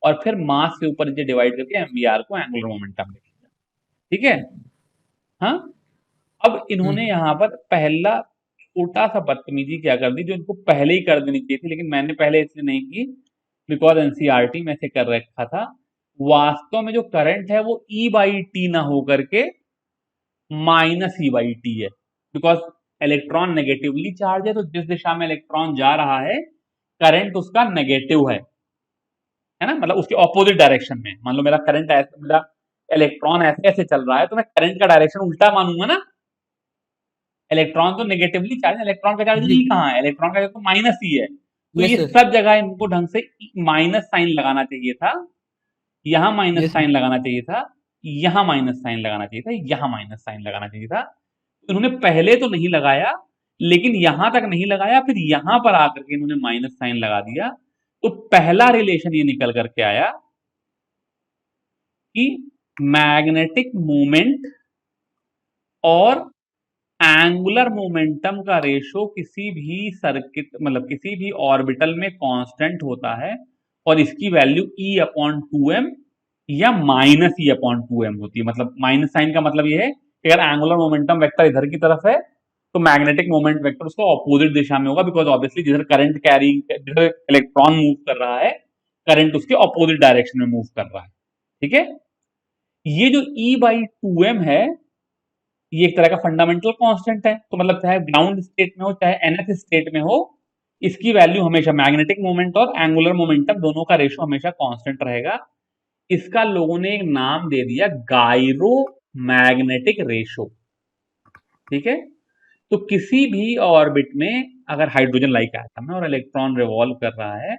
Speaker 1: और फिर मास के ऊपर नीचे डिवाइड करके एमवीआर को एंगुलर मोमेंटम लिख लिया। ठीक है, हाँ। अब इन्होंने यहां पर पहला छोटा सा बदतमीजी क्या कर दी, जो इनको पहले ही कर देनी चाहिए थी, लेकिन मैंने पहले इसलिए नहीं की बिकॉज एनसीईआरटी में से कर रखा था। वास्तव में जो करंट है वो ई बाई टी ना होकर के माइनस ई बाई टी है, बिकॉज इलेक्ट्रॉन नेगेटिवली चार्ज है, तो जिस दिशा में इलेक्ट्रॉन जा रहा है करंट उसका नेगेटिव है ना, मतलब उसके ऑपोजिट डायरेक्शन में। मान लो मेरा करंट ऐसे, मेरा इलेक्ट्रॉन ऐसे ऐसे चल रहा है, तो मैं करंट का डायरेक्शन उल्टा मानूंगा ना। इलेक्ट्रॉन तो नेगेटिवली चार्ज, इलेक्ट्रॉन का चार्ज
Speaker 2: जी।
Speaker 1: ई कहाँ है, इलेक्ट्रॉन का चार्ज तो माइनस ही है। तो
Speaker 2: यस
Speaker 1: ये
Speaker 2: सर।
Speaker 1: सब जगह इनको ढंग से माइनस साइन लगाना चाहिए था, यहां माइनस
Speaker 2: यस
Speaker 1: साइन लगाना चाहिए था, यहां माइनस साइन लगाना चाहिए था, यहां माइनस साइन लगाना चाहिए था। इन्होंने पहले तो नहीं लगाया, लेकिन यहां तक नहीं लगाया, फिर यहां पर आकर के इन्होंने माइनस साइन लगा दिया। तो पहला रिलेशन ये निकल करके आया कि मैग्नेटिक मोमेंट और एंगुलर मोमेंटम का रेशो किसी भी सर्किट, मतलब किसी भी ऑर्बिटल में कांस्टेंट होता है, और इसकी वैल्यू ई अपॉन 2m या माइनस ई अपॉन 2m होती है। मतलब माइनस साइन का मतलब ये है कि अगर एंगुलर मोमेंटम वेक्टर इधर की तरफ है, तो मैग्नेटिक मोमेंट वेक्टर उसका ऑपोजिट दिशा में होगा, बिकॉज ऑब्वियसली जिधर करंट कैरी, जिधर इलेक्ट्रॉन मूव कर रहा है, करंट उसके ऑपोजिट डायरेक्शन में मूव कर रहा है। ठीक है, ये जो ई बाई 2m है, ये एक तरह का फंडामेंटल कांस्टेंट है। तो मतलब चाहे ग्राउंड स्टेट में हो चाहे एनएस स्टेट में हो, इसकी वैल्यू हमेशा, मैग्नेटिक मोमेंट और एंगुलर मोमेंटम दोनों का रेशो हमेशा कांस्टेंट रहेगा। इसका लोगों ने एक नाम दे दिया गायरो मैग्नेटिक रेशो। ठीक है, तो किसी भी ऑर्बिट में अगर हाइड्रोजन लाइक एटम है और इलेक्ट्रॉन रिवॉल्व कर रहा है,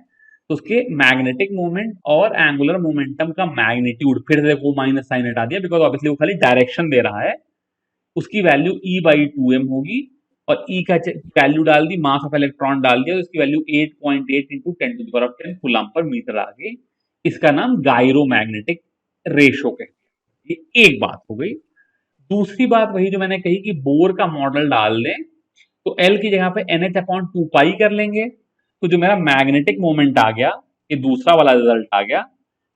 Speaker 1: तो उसके मैग्नेटिक मोमेंट और एंगुलर मोमेंटम का मैग्नीट्यूड, फिर से वो माइनस साइन हटा दिया बिकॉज ऑब्वियसली वो खाली डायरेक्शन दे रहा है, उसकी वैल्यू ई बाई 2m होगी। और ई का वैल्यू डाल दी, मास ऑफ इलेक्ट्रॉन डाल दिया, तो इसकी value 8.8 into 10⁻10 coulomb per metre आ गई। इसका नाम गायरोमैग्नेटिक रेशो कहते हैं। ये एक बात हो गई। दूसरी बात वही जो मैंने कही कि बोर का मॉडल डाल दें, तो एल की जगह पे NH अपॉन 2 पाई कर लेंगे, तो जो मेरा मैग्नेटिक मोमेंट आ गया, ये दूसरा वाला रिजल्ट आ गया,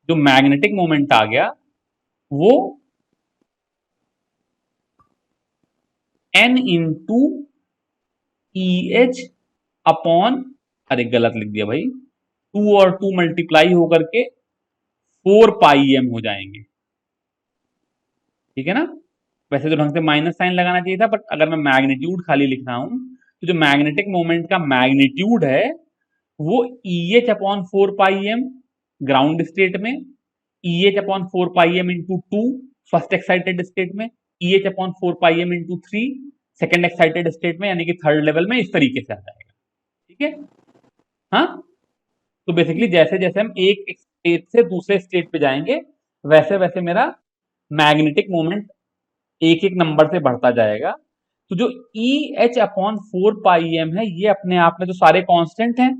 Speaker 1: जो मैग्नेटिक मोमेंट आ गया वो n इंटू ई एच अपॉन, अरे गलत लिख दिया भाई, 2 और 2 मल्टीप्लाई होकर के 4 पाई एम हो जाएंगे। ठीक है ना, वैसे तो ढंग से माइनस साइन लगाना चाहिए था, बट अगर मैं मैग्नीट्यूड खाली लिख रहा हूं, तो जो मैग्नेटिक मोमेंट का मैग्नीट्यूड है वो E H upon 4 pi M ground state में, E H upon 4 pi M into 2 first excited state में, E H upon 4 pi M into 3 second excited state में यानी कि थर्ड लेवल में इस तरीके से आ जाएगा। ठीक है, हाँ। तो बेसिकली जैसे जैसे हम एक स्टेट से दूसरे स्टेट पे जाएंगे वैसे वैसे मेरा मैग्नेटिक मोमेंट एक एक नंबर से बढ़ता जाएगा। तो जो ई एच अपॉन 4πm है ये अपने आप में तो सारे कांस्टेंट हैं।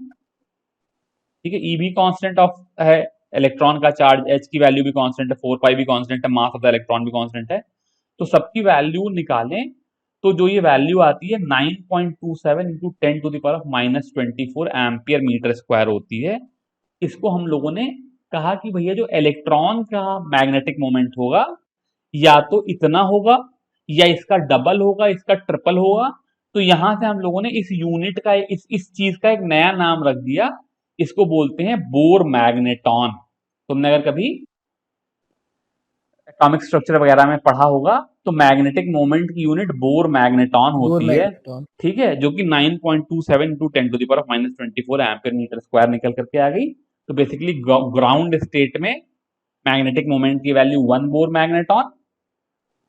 Speaker 1: ठीक है, ई भी कांस्टेंट ऑफ है, इलेक्ट्रॉन का चार्ज एच की वैल्यू भी कांस्टेंट है, 4π भी कांस्टेंट है, मास ऑफ द इलेक्ट्रॉन भी कांस्टेंट है। तो सबकी वैल्यू निकालें तो जो ये वैल्यू आती है 9.27 इंटू 10⁻⁻24 एम्पियर मीटर स्क्वायर होती है। इसको हम लोगों ने कहा कि भैया जो इलेक्ट्रॉन का मैग्नेटिक मोमेंट होगा या तो इतना होगा या इसका डबल होगा, इसका ट्रिपल होगा। तो यहां से हम लोगों ने इस यूनिट का इस चीज का एक नया नाम रख दिया, इसको बोलते हैं बोर मैग्नेटॉन। तुमने अगर कभी एटॉमिक स्ट्रक्चर वगैरह में पढ़ा होगा तो मैग्नेटिक मोमेंट की यूनिट बोर मैग्नेटॉन
Speaker 2: बोर
Speaker 1: होती है।
Speaker 2: मैग्नेटॉन।
Speaker 1: ठीक है, जो कि 9.27 इंटू 10⁻⁻24 एम्पियर मीटर स्क्वायर निकल करके आ गई। तो बेसिकली ग्राउंड स्टेट में मैग्नेटिक मोमेंट की value 1 Bohr magneton,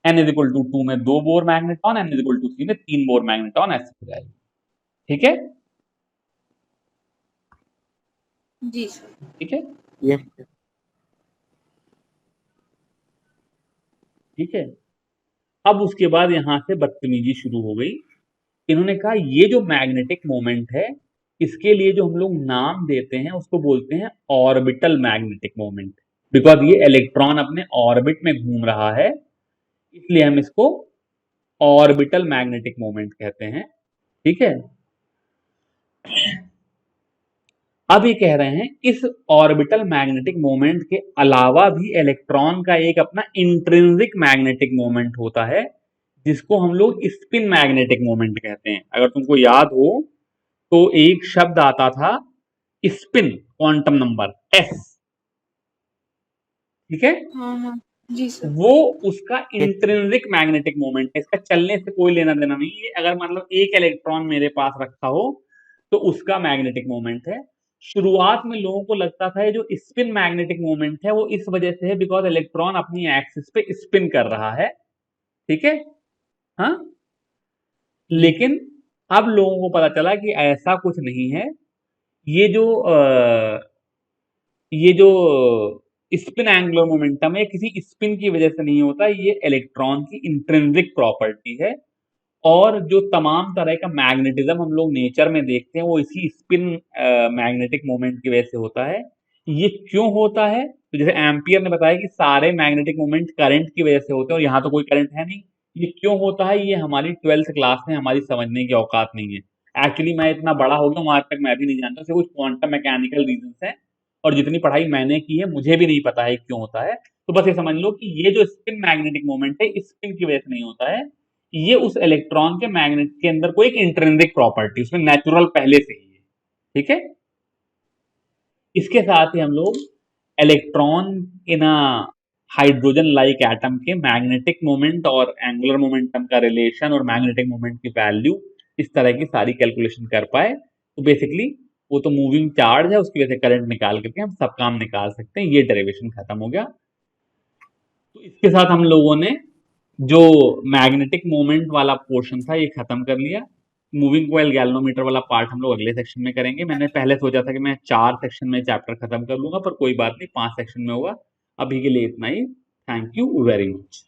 Speaker 1: n is equal to 2 में 2 Bohr magneton, n is equal to 3 में 3 बोर मैग्नेटॉन, ऐसे हो जाएगी। ठीक है,
Speaker 3: जी सर।
Speaker 1: ठीक है,
Speaker 2: ये
Speaker 1: ठीक है। अब उसके बाद यहां से बदतमीजी शुरू हो गई। इन्होंने कहा ये जो मैग्नेटिक मोमेंट है इसके लिए जो हम लोग नाम देते हैं उसको बोलते हैं ऑर्बिटल मैग्नेटिक मोमेंट, बिकॉज ये इलेक्ट्रॉन अपने ऑर्बिट में घूम रहा है इसलिए हम इसको ऑर्बिटल मैग्नेटिक मोमेंट कहते हैं। ठीक है, अब ये कह रहे हैं इस ऑर्बिटल मैग्नेटिक मोमेंट के अलावा भी इलेक्ट्रॉन का एक अपना इंट्रिंसिक मैग्नेटिक मोमेंट होता है जिसको हम लोग स्पिन मैग्नेटिक मोमेंट कहते हैं। अगर तुमको याद हो तो एक शब्द आता था स्पिन क्वांटम नंबर एस। ठीक है,
Speaker 3: हाँ हाँ जी सर।
Speaker 1: वो उसका इंट्रिंसिक मैग्नेटिक मोमेंट है, इसका चलने से कोई लेना देना नहीं है। अगर मतलब एक इलेक्ट्रॉन मेरे पास रखा हो तो उसका मैग्नेटिक मोमेंट है। शुरुआत में लोगों को लगता था ये जो स्पिन मैग्नेटिक मोमेंट है वो इस वजह से है बिकॉज इलेक्ट्रॉन अपनी एक्सिस पे स्पिन कर रहा है। ठीक है, हाँ। लेकिन अब लोगों को पता चला कि ऐसा कुछ नहीं है। ये जो ये जो स्पिन एंगुलर मोमेंटम है किसी स्पिन की वजह से नहीं होता, ये इलेक्ट्रॉन की इंट्रिंसिक प्रॉपर्टी है। और जो तमाम तरह का मैग्नेटिज्म हम लोग नेचर में देखते हैं वो इसी स्पिन मैग्नेटिक मोमेंट की वजह से होता है। ये क्यों होता है? तो जैसे एम्पियर ने बताया कि सारे मैग्नेटिक मोमेंट करंट की वजह से होते हैं और यहाँ तो कोई करंट है नहीं। ये क्यों होता है ये हमारी 12th क्लास में हमारी समझने की औकात नहीं है। एक्चुअली मैं इतना बड़ा हो गया हूँ आज तक मैं भी नहीं जानता, सिर्फ कुछ क्वांटम मैकेनिकल रीजन है और जितनी पढ़ाई मैंने की है मुझे भी नहीं पता है क्यों होता है। तो बस ये समझ लो कि ये जो स्पिन मैग्नेटिक मोमेंट है स्पिन की वजह से नहीं होता है, ये उस इलेक्ट्रॉन के मैग्नेट के अंदर कोई एक इंट्रिंसिक प्रॉपर्टी उसमें नेचुरल पहले से ही है। ठीक है, इसके साथ ही हम लोग electron in hydrogen like atom के मैग्नेटिक मोमेंट और एंगुलर मोमेंटम का रिलेशन और मैग्नेटिक मोमेंट की वैल्यू इस तरह की सारी कैलकुलेशन कर पाए। तो बेसिकली वो तो मूविंग चार्ज है उसकी वजह से करंट निकाल करके हम सब काम निकाल सकते हैं। ये डेरिवेशन खत्म हो गया। तो इसके साथ हम लोगों ने जो मैग्नेटिक मोमेंट वाला पोर्शन था ये खत्म कर लिया। मूविंग कॉइल गैल्वेनोमीटर वाला पार्ट हम लोग अगले सेक्शन में करेंगे। मैंने पहले सोचा था कि मैं 4 सेक्शन में चैप्टर खत्म कर लूंगा पर कोई बात नहीं, 5 सेक्शन में होगा। अभी के लिए इतना ही। Thank you very much.